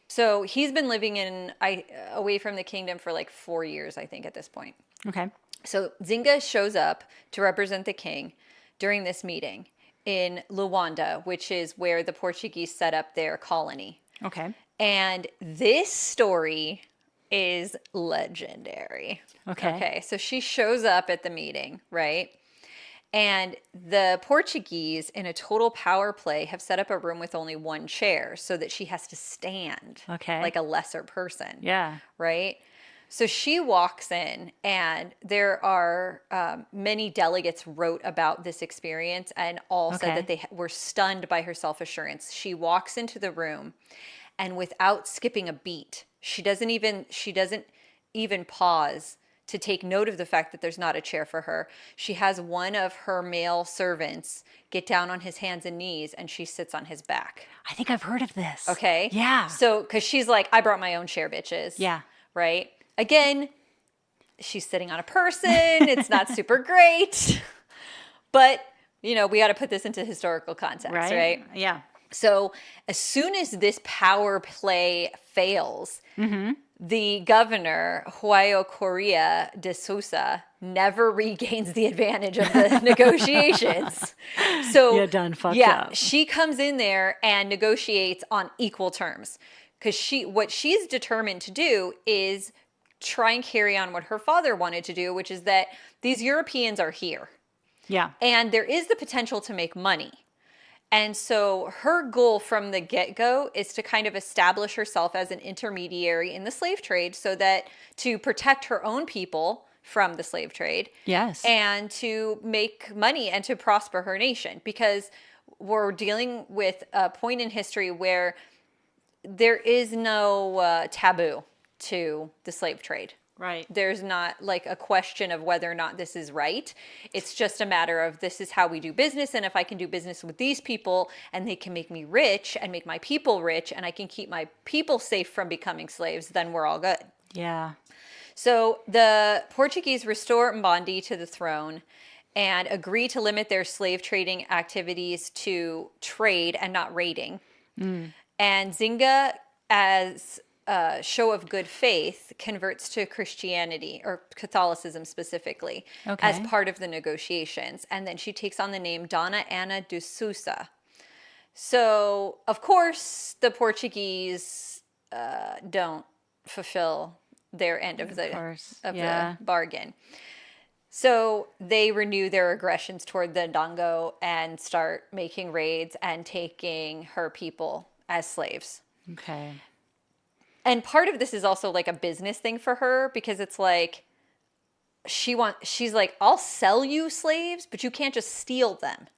So he's been living away from the kingdom for like 4 years, I think, at this point. Okay. So Nzinga shows up to represent the king during this meeting in Luanda, which is where the Portuguese set up their colony. Okay. And this story is legendary. Okay. So she shows up at the meeting, right? And the Portuguese, in a total power play, have set up a room with only one chair so that she has to stand like a lesser person. Yeah. Right? So she walks in, and there are many delegates wrote about this experience and all said that they were stunned by her self-assurance. She walks into the room, and without skipping a beat, she doesn't even pause to take note of the fact that there's not a chair for her. She has one of her male servants get down on his hands and knees, and she sits on his back. I think I've heard of this. Okay? Yeah. So, because she's like, I brought my own chair, bitches. Yeah. Right? Again, she's sitting on a person. It's not super great. But, we got to put this into historical context, right? Yeah. So as soon as this power play fails, the governor, Joao Correa de Sousa, never regains the advantage of the negotiations. So you done fucked up. She comes in there and negotiates on equal terms. Because what she's determined to do is try and carry on what her father wanted to do, which is that these Europeans are here. Yeah. And there is the potential to make money. And so her goal from the get-go is to kind of establish herself as an intermediary in the slave trade so that to protect her own people from the slave trade. Yes. And to make money and to prosper her nation. Because we're dealing with a point in history where there is no taboo to the slave trade. Right. There's not like a question of whether or not this is right. It's just a matter of this is how we do business. And if I can do business with these people and they can make me rich and make my people rich and I can keep my people safe from becoming slaves, then we're all good. Yeah. So the Portuguese restore Mbandi to the throne and agree to limit their slave trading activities to trade and not raiding. And Nzinga, as a show of good faith, converts to Christianity or Catholicism specifically as part of the negotiations. And then she takes on the name Dona Ana de Sousa. So, of course, the Portuguese don't fulfill their end of the bargain. So they renew their aggressions toward the Ndongo and start making raids and taking her people as slaves. Okay. And part of this is also like a business thing for her because it's like she's like, I'll sell you slaves, but you can't just steal them.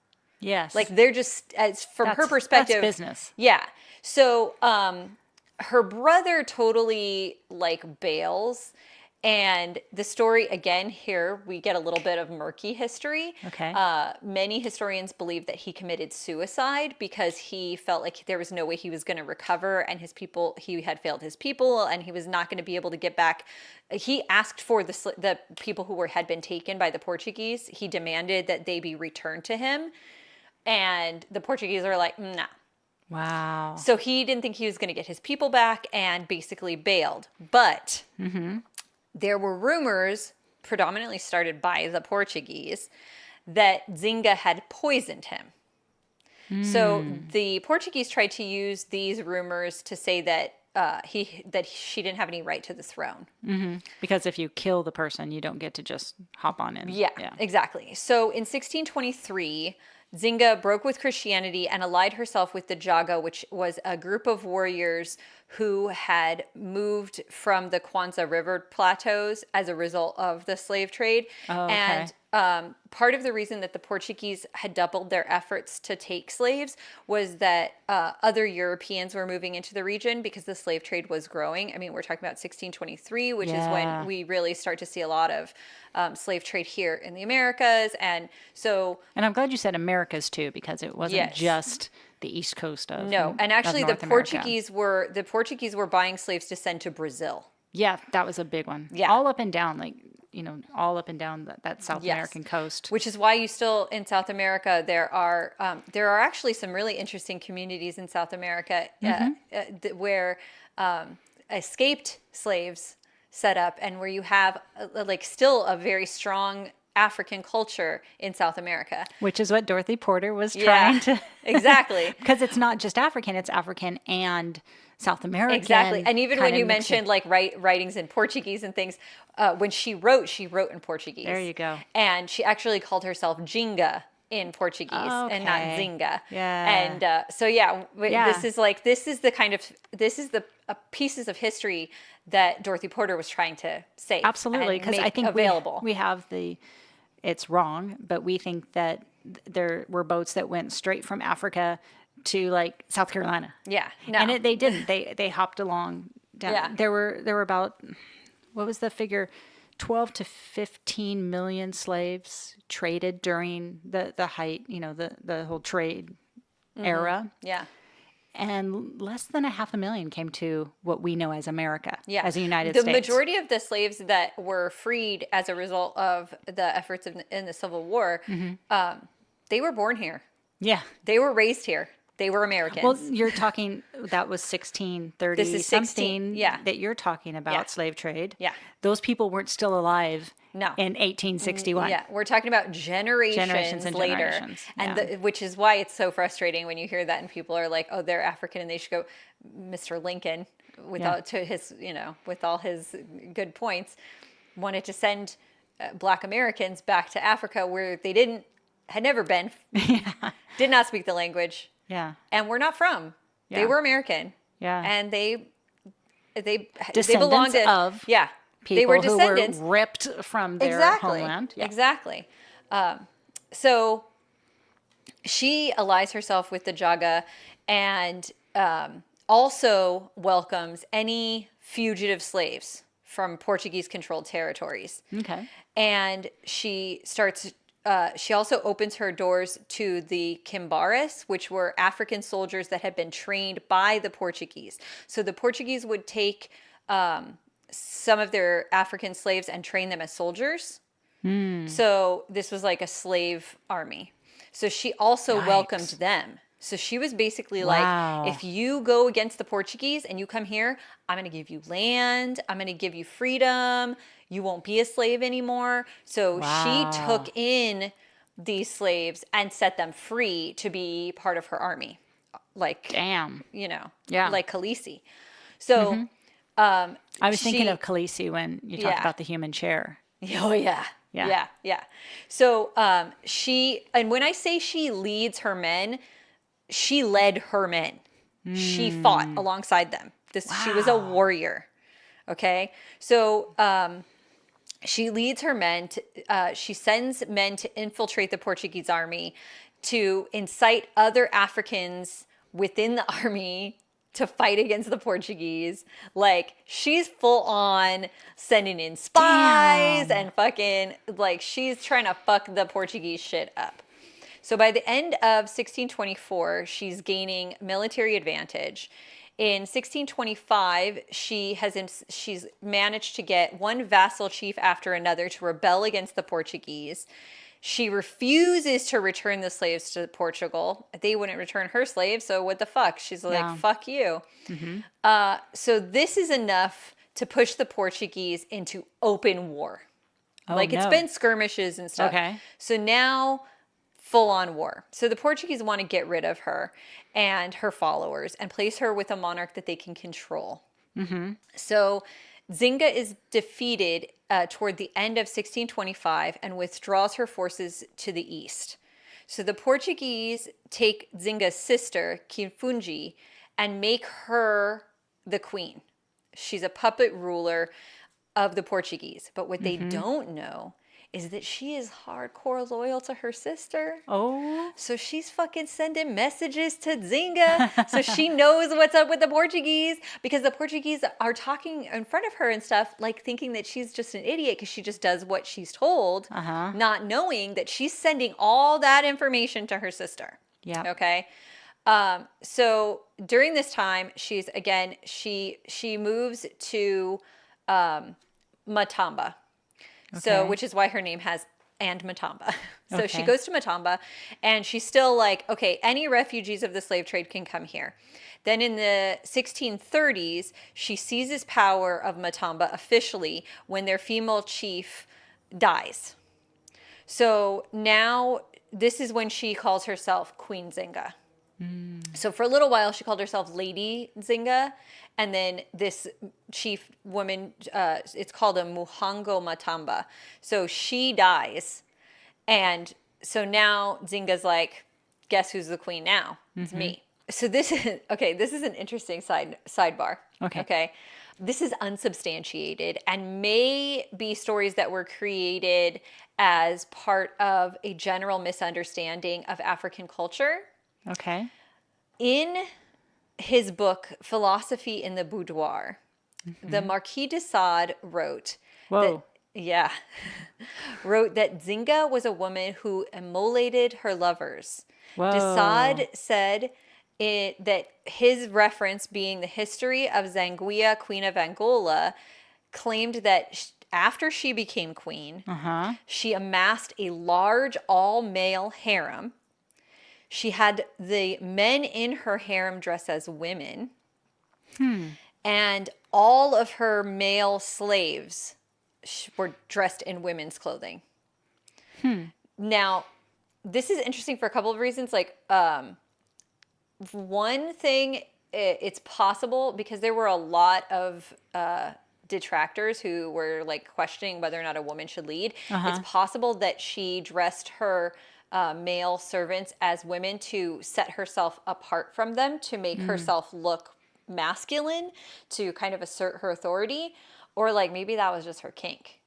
Yes. Like they're just, as from her perspective, that's business. Yeah. So her brother totally like bails. And the story, again, here we get a little bit of murky history. Okay. Many historians believe that he committed suicide because he felt like there was no way he was going to recover, and he had failed his people, and he was not going to be able to get back. He asked for the people who had been taken by the Portuguese. He demanded that they be returned to him, and the Portuguese are like, nah. Wow. So he didn't think he was going to get his people back and basically bailed. But there were rumors, predominantly started by the Portuguese, that Nzinga had poisoned him. So the Portuguese tried to use these rumors to say that she didn't have any right to the throne. Because if you kill the person, you don't get to just hop on in. Yeah, exactly. So in 1623, Nzinga broke with Christianity and allied herself with the Jaga, which was a group of warriors who had moved from the Kwanzaa River plateaus as a result of the slave trade. Oh, okay. And part of the reason that the Portuguese had doubled their efforts to take slaves was that other Europeans were moving into the region because the slave trade was growing. I mean, we're talking about 1623, which is when we really start to see a lot of slave trade here in the Americas. And I'm glad you said Americas too, because it wasn't just the East Coast of and actually of North the America. Portuguese were buying slaves to send to Brazil. Yeah, that was a big one. Yeah. All up and down, all up and down that South American coast. Which is why you still, in South America, there are actually some really interesting communities in South America where escaped slaves set up, and where you have still a very strong African culture in South America. Which is what Dorothy Porter was trying to... Exactly. Because it's not just African, it's African and South American. Exactly. And even when you mentioned writings in Portuguese and things, when she wrote in Portuguese. There you go. And she actually called herself Nzinga in Portuguese and not Nzinga. Yeah. And this is the pieces of history that Dorothy Porter was trying to say. Absolutely. Because I think available. We have it's wrong, but we think that there were boats that went straight from Africa to South Carolina. Yeah. No. And they didn't. They hopped along down. Yeah. There were about, what was the figure? 12 to 15 million slaves traded during the height, the whole trade era. Yeah. And less than 500,000 came to what we know as America, as the United States. States. The majority of the slaves that were freed as a result of the efforts in the Civil War, they were born here. Yeah. They were raised here. They were Americans. Well, you're talking, that was 1630 this is something that you're talking about, slave trade. Yeah. Those people weren't still alive in 1861. Yeah, we're talking about generations and later. Generations. And which is why it's so frustrating when you hear that and people are like, oh, they're African, and they should go, Mr. Lincoln, with all his good points, wanted to send Black Americans back to Africa where they had never been, did not speak the language. Yeah. And we're not from. Yeah. They were American. Yeah. And they belonged to people they were who descendants. were ripped from their homeland. Yeah. Exactly. So she allies herself with the Jaga and also welcomes any fugitive slaves from Portuguese-controlled territories. Okay. And she starts... she also opens her doors to the Kimbaras, which were African soldiers that had been trained by the Portuguese. So the Portuguese would take some of their African slaves and train them as soldiers. So this was like a slave army. So she also welcomed them. So she was basically like, if you go against the Portuguese and you come here, I'm going to give you land. I'm going to give you freedom. You won't be a slave anymore. So she took in these slaves and set them free to be part of her army. Like, damn, like Khaleesi. So, I was thinking of Khaleesi when you talked about the human chair. Oh yeah. So, and when I say she leads her men, she led her men. She fought alongside them. She was a warrior. Okay. So, She leads her men she sends men to infiltrate the Portuguese army, to incite other Africans within the army to fight against the Portuguese. Like, she's full on sending in spies and fucking, like, she's trying to fuck the Portuguese shit up. So by the end of 1624, she's gaining military advantage. In 1625, she's managed to get one vassal chief after another to rebel against the Portuguese. She refuses to return the slaves to Portugal. They wouldn't return her slaves, so what the fuck? She's like, fuck you. Mm-hmm. So this is enough to push the Portuguese into open war. It's been skirmishes and stuff. Okay. So now, full-on war. So the Portuguese want to get rid of her and her followers and place her with a monarch that they can control. Mm-hmm. So Nzinga is defeated toward the end of 1625 and withdraws her forces to the east. So the Portuguese take Nzinga's sister, Kifunji, and make her the queen. She's a puppet ruler of the Portuguese. But what they don't know is that she is hardcore loyal to her sister. Oh. So she's fucking sending messages to Nzinga so she knows what's up with the Portuguese, because the Portuguese are talking in front of her and stuff, like thinking that she's just an idiot because she just does what she's told, not knowing that she's sending all that information to her sister. Yeah. Okay. So during this time, she moves to Matamba. Okay. So, which is why her name has and Matamba. So she goes to Matamba, and she's still like, okay, any refugees of the slave trade can come here. Then in the 1630s, she seizes power of Matamba officially when their female chief dies. So now this is when she calls herself Queen Nzinga. So for a little while, she called herself Lady Nzinga. And then this chief woman, it's called a Muhango Matamba. So she dies. And so now Nzinga's like, guess who's the queen now? It's me. So this is an interesting sidebar. Okay. This is unsubstantiated and may be stories that were created as part of a general misunderstanding of African culture. Okay. In his book, Philosophy in the Boudoir, the Marquis de Sade wrote that Nzinga was a woman who immolated her lovers. De Sade said that his reference being the history of Zanguia, Queen of Angola, claimed that after she became queen, she amassed a large all-male harem. She had the men in her harem dress as women. And all of her male slaves were dressed in women's clothing. Now, this is interesting for a couple of reasons. Like, one thing, it's possible because there were a lot of detractors who were like questioning whether or not a woman should lead. It's possible that she dressed her male servants as women to set herself apart from them, to make herself look masculine, to kind of assert her authority, or like maybe that was just her kink.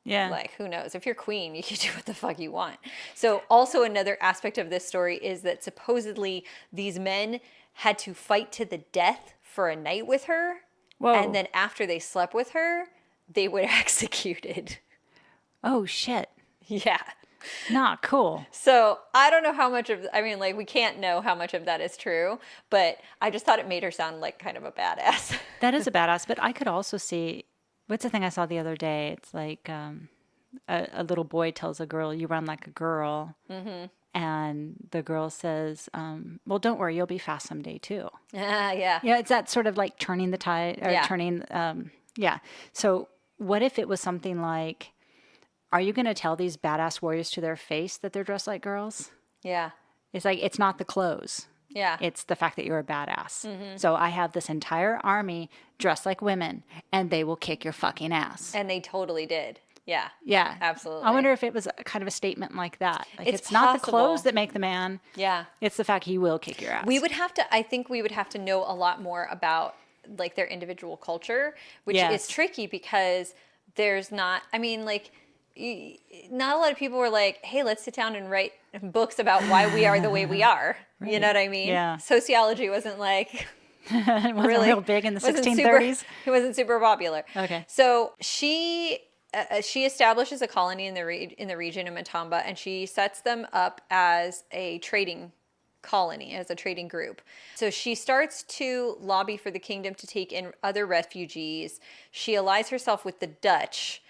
Yeah. Like, who knows? If you're queen, you can do what the fuck you want. So also another aspect of this story is that supposedly these men had to fight to the death for a night with her. And then after they slept with her, they were executed. Oh, shit. Yeah. Not cool. So I don't know how much of, we can't know how much of that is true, but I just thought it made her sound like kind of a badass. That is a badass, but I could also see, what's the thing I saw the other day? It's like a little boy tells a girl, you run like a girl. And the girl says, well, don't worry, you'll be fast someday too. Yeah. Yeah, it's that sort of like turning the tide, or turning, So what if it was something like, are you going to tell these badass warriors to their face that they're dressed like girls? Yeah. It's like, it's not the clothes. Yeah. It's the fact that you're a badass. So I have this entire army dressed like women, and they will kick your fucking ass. And they totally did. Yeah. Yeah. Absolutely. I wonder if it was kind of a statement like that. Like, it's not the clothes that make the man. Yeah. It's the fact he will kick your ass. I think we would have to know a lot more about like their individual culture, which is tricky because there's not, I mean, like, not a lot of people were like, hey, let's sit down and write books about why we are the way we are. Right. You know what I mean? Yeah. Sociology wasn't like... it wasn't real big in the 1630s. It wasn't super popular. Okay. So she establishes a colony in the region in Matamba, and she sets them up as a trading colony, as a trading group. So she starts to lobby for the kingdom to take in other refugees. She allies herself with the Dutch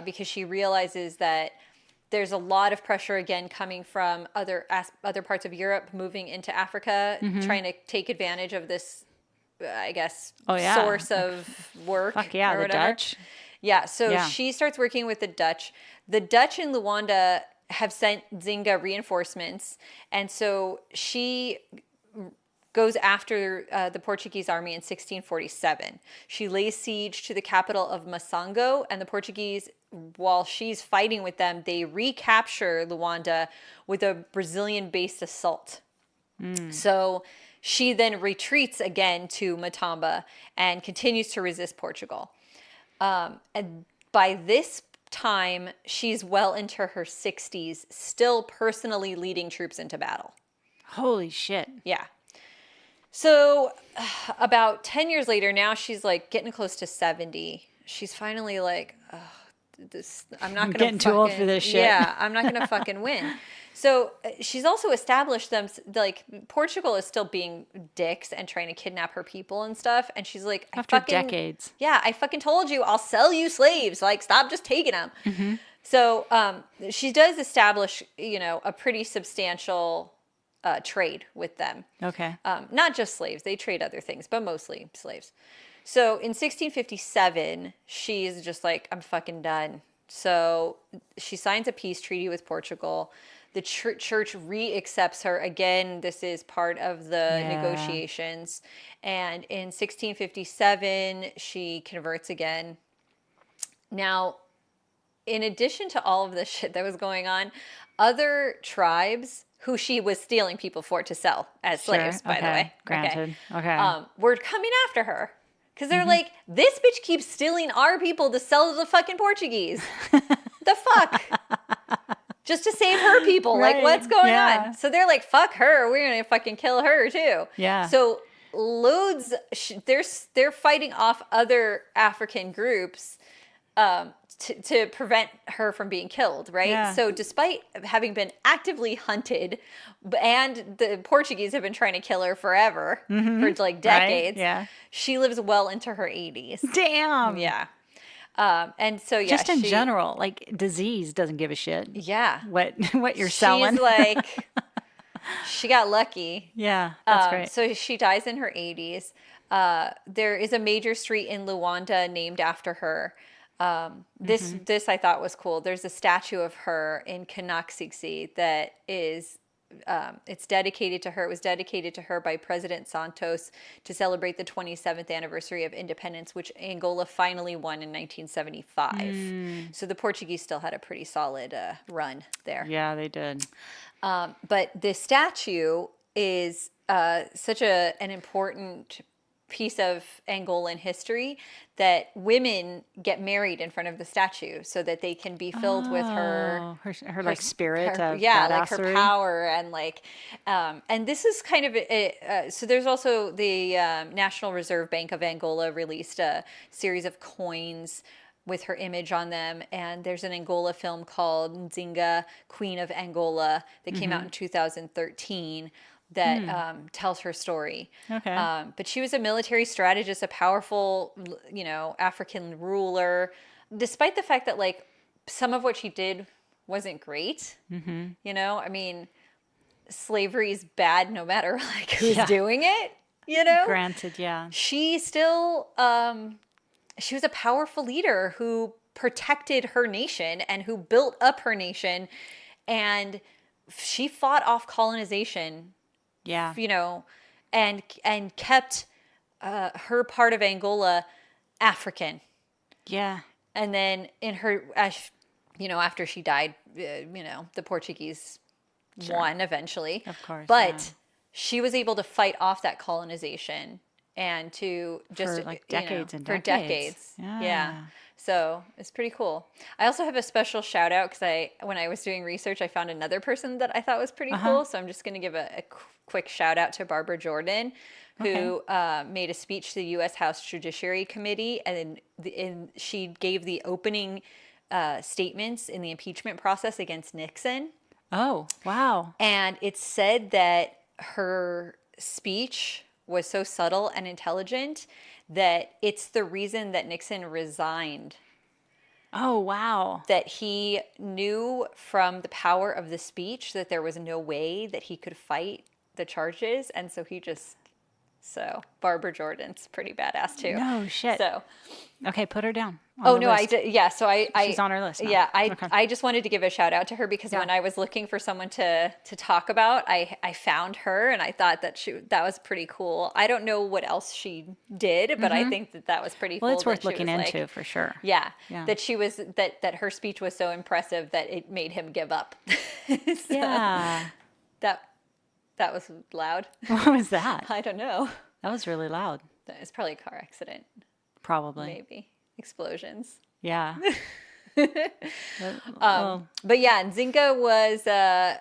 because she realizes that there's a lot of pressure again coming from other parts of Europe moving into Africa, trying to take advantage of this, I guess, source of work. Fuck yeah, or the whatever. Dutch. Yeah, so she starts working with the Dutch. The Dutch in Luanda have sent Nzinga reinforcements, and so she goes after the Portuguese army in 1647. She lays siege to the capital of Masango, and the Portuguese, while she's fighting with them, they recapture Luanda with a Brazilian-based assault. So she then retreats again to Matamba and continues to resist Portugal. And by this time, she's well into her 60s, still personally leading troops into battle. Holy shit. Yeah. So about 10 years later, now she's like getting close to 70. She's finally like, I'm not going to getting too old for this shit. Yeah, I'm not going to fucking win. So she's also established them, like, Portugal is still being dicks and trying to kidnap her people and stuff. And she's like, After decades. Yeah, I fucking told you, I'll sell you slaves. Like, stop just taking them. Mm-hmm. So she does establish, a pretty substantial trade with them. Okay. Not just slaves. They trade other things, but mostly slaves. So in 1657, she's just like, I'm fucking done. So she signs a peace treaty with Portugal. The church re-accepts her. Again, this is part of the negotiations. And in 1657, she converts again. Now, in addition to all of this shit that was going on, other tribes who she was stealing people for to sell as slaves, by the way. Granted. Okay. Were coming after her. Because they're like, this bitch keeps stealing our people to sell to the fucking Portuguese. The fuck? Just to save her people. Right. Like, what's going on? So they're like, fuck her. We're going to fucking kill her too. Yeah. So loads, they're fighting off other African groups to prevent her from being killed, right? Yeah. So despite having been actively hunted, and the Portuguese have been trying to kill her forever, for like decades, Right? Yeah. she lives well into her 80s. Damn. Yeah. And so, yeah. Just in general, like, disease doesn't give a shit. Yeah. What you're selling. She's like, she got lucky. Yeah, that's great. So she dies in her 80s. There is a major street in Luanda named after her. This I thought was cool. There's a statue of her in Kanaksiksi that is, it's dedicated to her. It was dedicated to her by President Santos to celebrate the 27th anniversary of independence, which Angola finally won in 1975. So the Portuguese still had a pretty solid run there. Yeah, they did. But this statue is such an important piece of Angolan history that women get married in front of the statue so that they can be filled with her like spirit of like her badassery. power and like and this is kind of so there's also the National Reserve Bank of Angola released a series of coins with her image on them, and there's an Angola film called Nzinga, Queen of Angola, that came out in 2013 that tells her story. Okay. But she was a military strategist, a powerful, African ruler, despite the fact that like some of what she did wasn't great. I mean, slavery is bad no matter like who's doing it, Granted, yeah. She still, she was a powerful leader who protected her nation and who built up her nation, and she fought off colonization. Yeah. And kept her part of Angola African. Yeah. And then after she died, the Portuguese won eventually. Of course. But she was able to fight off that colonization and to just For like decades and for decades. Yeah. So it's pretty cool. I also have a special shout out because when I was doing research, I found another person that I thought was pretty cool. So I'm just going to give a quick shout out to Barbara Jordan, who made a speech to the U.S. House Judiciary Committee, and she gave the opening statements in the impeachment process against Nixon. Oh, wow. And it said that her speech was so subtle and intelligent that it's the reason that Nixon resigned. Oh, wow. That he knew from the power of the speech that there was no way that he could fight the charges. And so so Barbara Jordan's pretty badass too. No shit. So, okay, put her down. oh no, I did. Yeah. So She's on our list now. Yeah. Okay. I just wanted to give a shout out to her because when I was looking for someone to talk about, I found her and I thought that that was pretty cool. I don't know what else she did, but I think that was pretty cool. Well, it's worth that she looking was into for sure. Yeah. That she was, that her speech was so impressive that it made him give up. Yeah. That was loud. What was that? I don't know. That was really loud. It's probably a car accident. Probably. Maybe. Explosions. Yeah. But yeah, Nzinga was a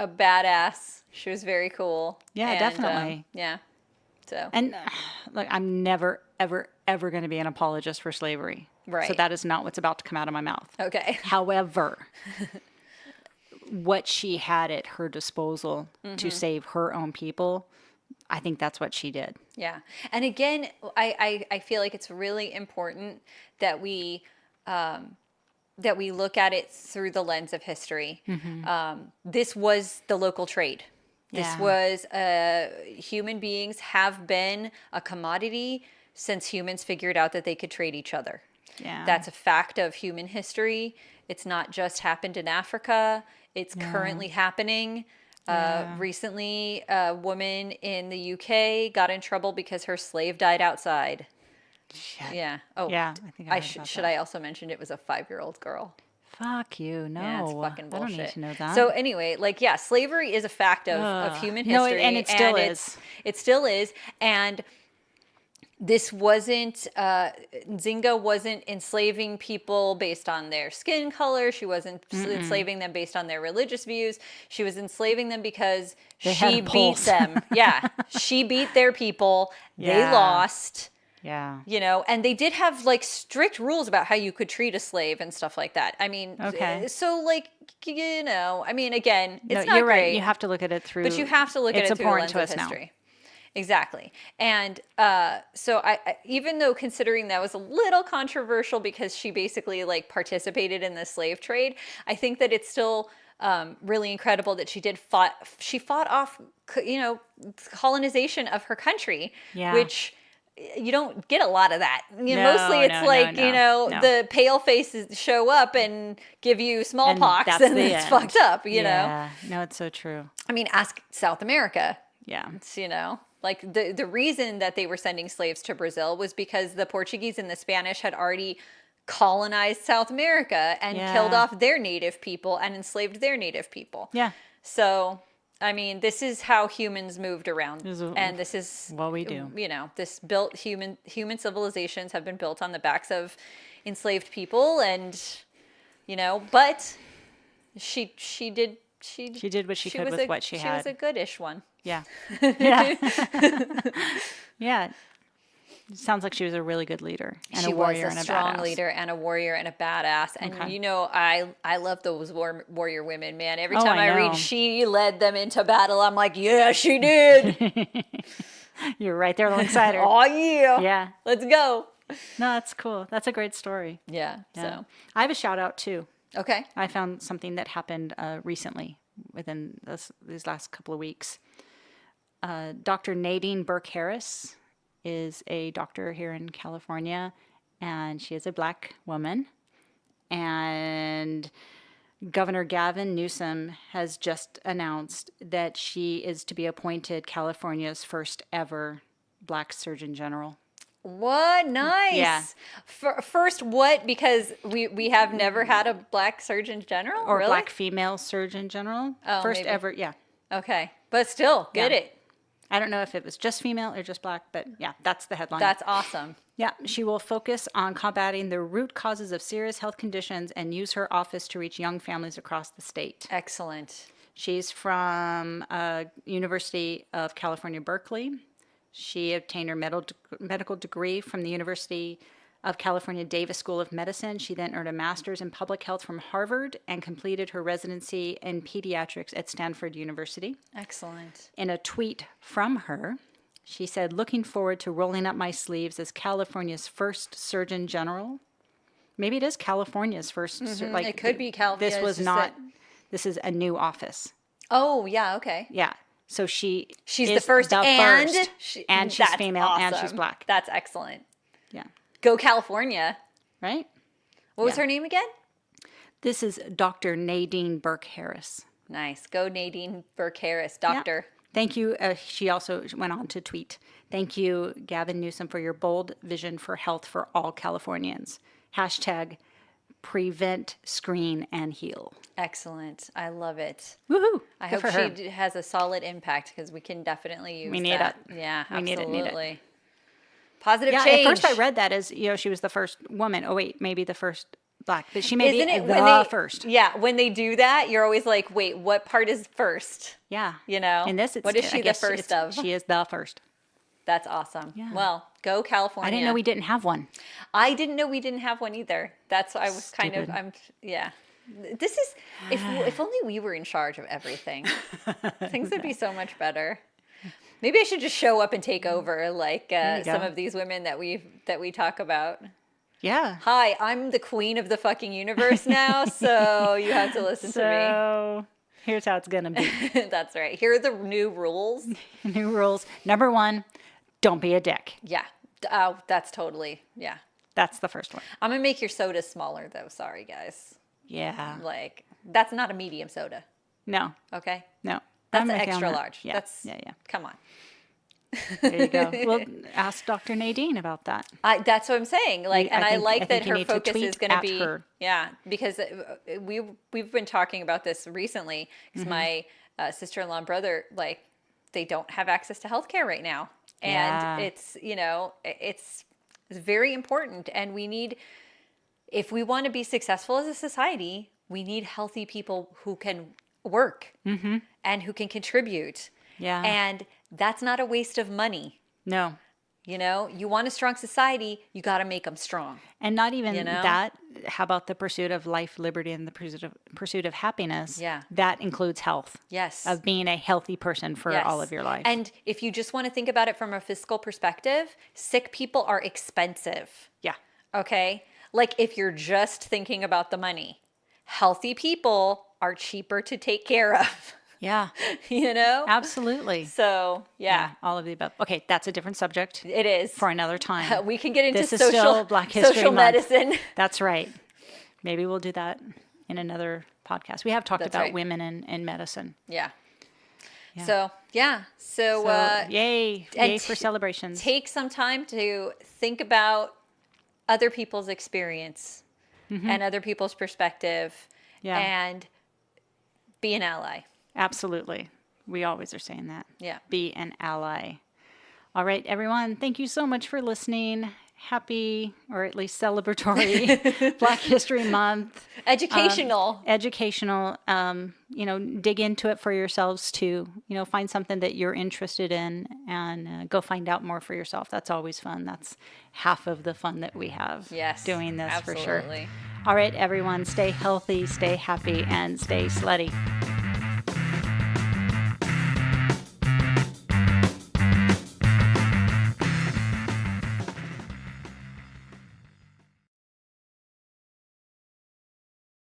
badass. She was very cool. Yeah, And, definitely. Yeah. So. And look, I'm never, ever, ever going to be an apologist for slavery. Right. So that is not what's about to come out of my mouth. Okay. However, what she had at her disposal to save her own people, I think that's what she did. Yeah. And again, I feel like it's really important that we look at it through the lens of history. This was the local trade. This was human beings have been a commodity since humans figured out that they could trade each other. Yeah. That's a fact of human history. It's not just happened in Africa. It's currently happening. Recently, a woman in the UK got in trouble because her slave died outside. Shit. Yeah. Oh, Yeah, I think I heard about should that. I also mention it was a 5-year-old girl? Fuck you. No. Yeah, it's fucking bullshit. I don't need to know that. So anyway, slavery is a fact of human No, history. and it still is. It still is. And this wasn't, Nzinga wasn't enslaving people based on their skin color. She wasn't enslaving them based on their religious views. She was enslaving them because she beat them. Yeah. She beat their people. They lost. Yeah. And they did have strict rules about how you could treat a slave and stuff like that. I mean, so I mean, again, it's not you're great. right. You have to look at it through. But you have to look at it through the lens of history. Now. Exactly. And so I even though considering that was a little controversial because she basically participated in the slave trade, I think that it's still really incredible that she fought off, colonization of her country, which you don't get a lot of that. Mostly it's the pale faces show up and give you smallpox and it's fucked up, you know? No, it's so true. I mean, ask South America. Yeah. It's, the reason that they were sending slaves to Brazil was because the Portuguese and the Spanish had already colonized South America and killed off their native people and enslaved their native people. Yeah. So, I mean, this is how humans moved around. And this is what we do. This built human civilizations have been built on the backs of enslaved people and, but she did what she could with what she had. She was a goodish one. Yeah. Yeah. Yeah. Sounds like she was a really good leader and a warrior and a badass. She was a strong leader and a warrior and a badass. And I love those warrior women, man. Every time I read she led them into battle, I'm like, yeah, she did. You're right there alongside her. Oh, yeah. Yeah. Let's go. No, that's cool. That's a great story. Yeah. So I have a shout out too. Okay. I found something that happened recently within these last couple of weeks. Dr. Nadine Burke-Harris is a doctor here in California, and she is a Black woman. And Governor Gavin Newsom has just announced that she is to be appointed California's first ever Black Surgeon General. What? Nice. Yeah. First what? Because we have never had a Black Surgeon General? Or really? Black female Surgeon General. Oh, first maybe. ever, yeah. Okay. But still, get it. I don't know if it was just female or just Black, but yeah, that's the headline. That's awesome. Yeah, she will focus on combating the root causes of serious health conditions and use her office to reach young families across the state. Excellent. She's from University of California, Berkeley. She obtained her medical degree from the University of California Davis School of Medicine. She then earned a master's in public health from Harvard and completed her residency in pediatrics at Stanford University. Excellent. In a tweet from her, she said, "Looking forward to rolling up my sleeves as California's first Surgeon General." Maybe it is California's first. It could be California. This was not. This is a new office. Oh, yeah, okay. Yeah. So she's the first, and she's that's female, awesome. and she's Black. That's excellent. Yeah. Go California. Right? What was her name again? This is Dr. Nadine Burke-Harris. Nice. Go Nadine Burke-Harris, doctor. Yeah. Thank you. She also went on to tweet, "Thank you, Gavin Newsom, for your bold vision for health for all Californians. Hashtag prevent, screen, and heal." Excellent. I love it. Woohoo. I Good hope for her. she has a solid impact because we can definitely use We need that. it. Yeah, We need absolutely. it. Positive Yeah, change. at first I read that as, she was the first woman. Oh, wait, maybe the first Black. But she may Isn't be it the first. Yeah, when they do that, you're always like, wait, what part is first? Yeah. You know? In this, what is she I the guess first of? She is the first. That's awesome. Yeah. Well, go California. I didn't know we didn't have one. I didn't know we didn't have one either. That's why I was kind of, yeah. This is, if only we were in charge of everything, things would be so much better. Maybe I should just show up and take over like some of these women that we talk about. Yeah. Hi, I'm the queen of the fucking universe now, so you have to listen to So here's how it's going to be. me. That's right. Here are the new rules. New rules. Number 1, don't be a dick. Yeah. Oh, that's totally, yeah. That's the first one. I'm going to make your soda smaller though. Sorry, guys. Yeah. Like, that's not a medium soda. No. Okay? No. That's I'm an with you on extra that. large. Yeah. That's, yeah. come on. There you go. Well, ask Dr. Nadine about that. That's what I'm saying. Like, and I like that you her need to focus tweet is going to at be, her. yeah, because we've been talking about this recently because my sister-in-law and brother, like, they don't have access to healthcare right now. And it's, it's very important. And we need, if we want to be successful as a society, we need healthy people who can work and who can contribute. Yeah. And that's not a waste of money. No. You want a strong society, you got to make them strong. And not even that. How about the pursuit of life, liberty, and the pursuit of happiness? Yeah. That includes health. Yes. Of being a healthy person for all of your life. And if you just want to think about it from a fiscal perspective, sick people are expensive. Yeah. Okay? Like if you're just thinking about the money, healthy people are cheaper to take care of. Yeah. Absolutely. So, yeah. All of the above. Okay, that's a different subject. It is. For another time. We can get into this is still Black History social Month. medicine. That's right. Maybe we'll do that in another podcast. We have talked about right. women in medicine. Yeah. So, yeah. So yay for celebrations. Take some time to think about other people's experience and other people's perspective and be an ally. Absolutely. We always are saying that. Yeah. Be an ally. All right, everyone. Thank you so much for listening. Happy, or at least celebratory Black History Month. Educational. Dig into it for yourselves to, find something that you're interested in and go find out more for yourself. That's always fun. That's half of the fun that we have doing this for sure. Absolutely. All right, everyone. Stay healthy, stay happy, and stay slutty.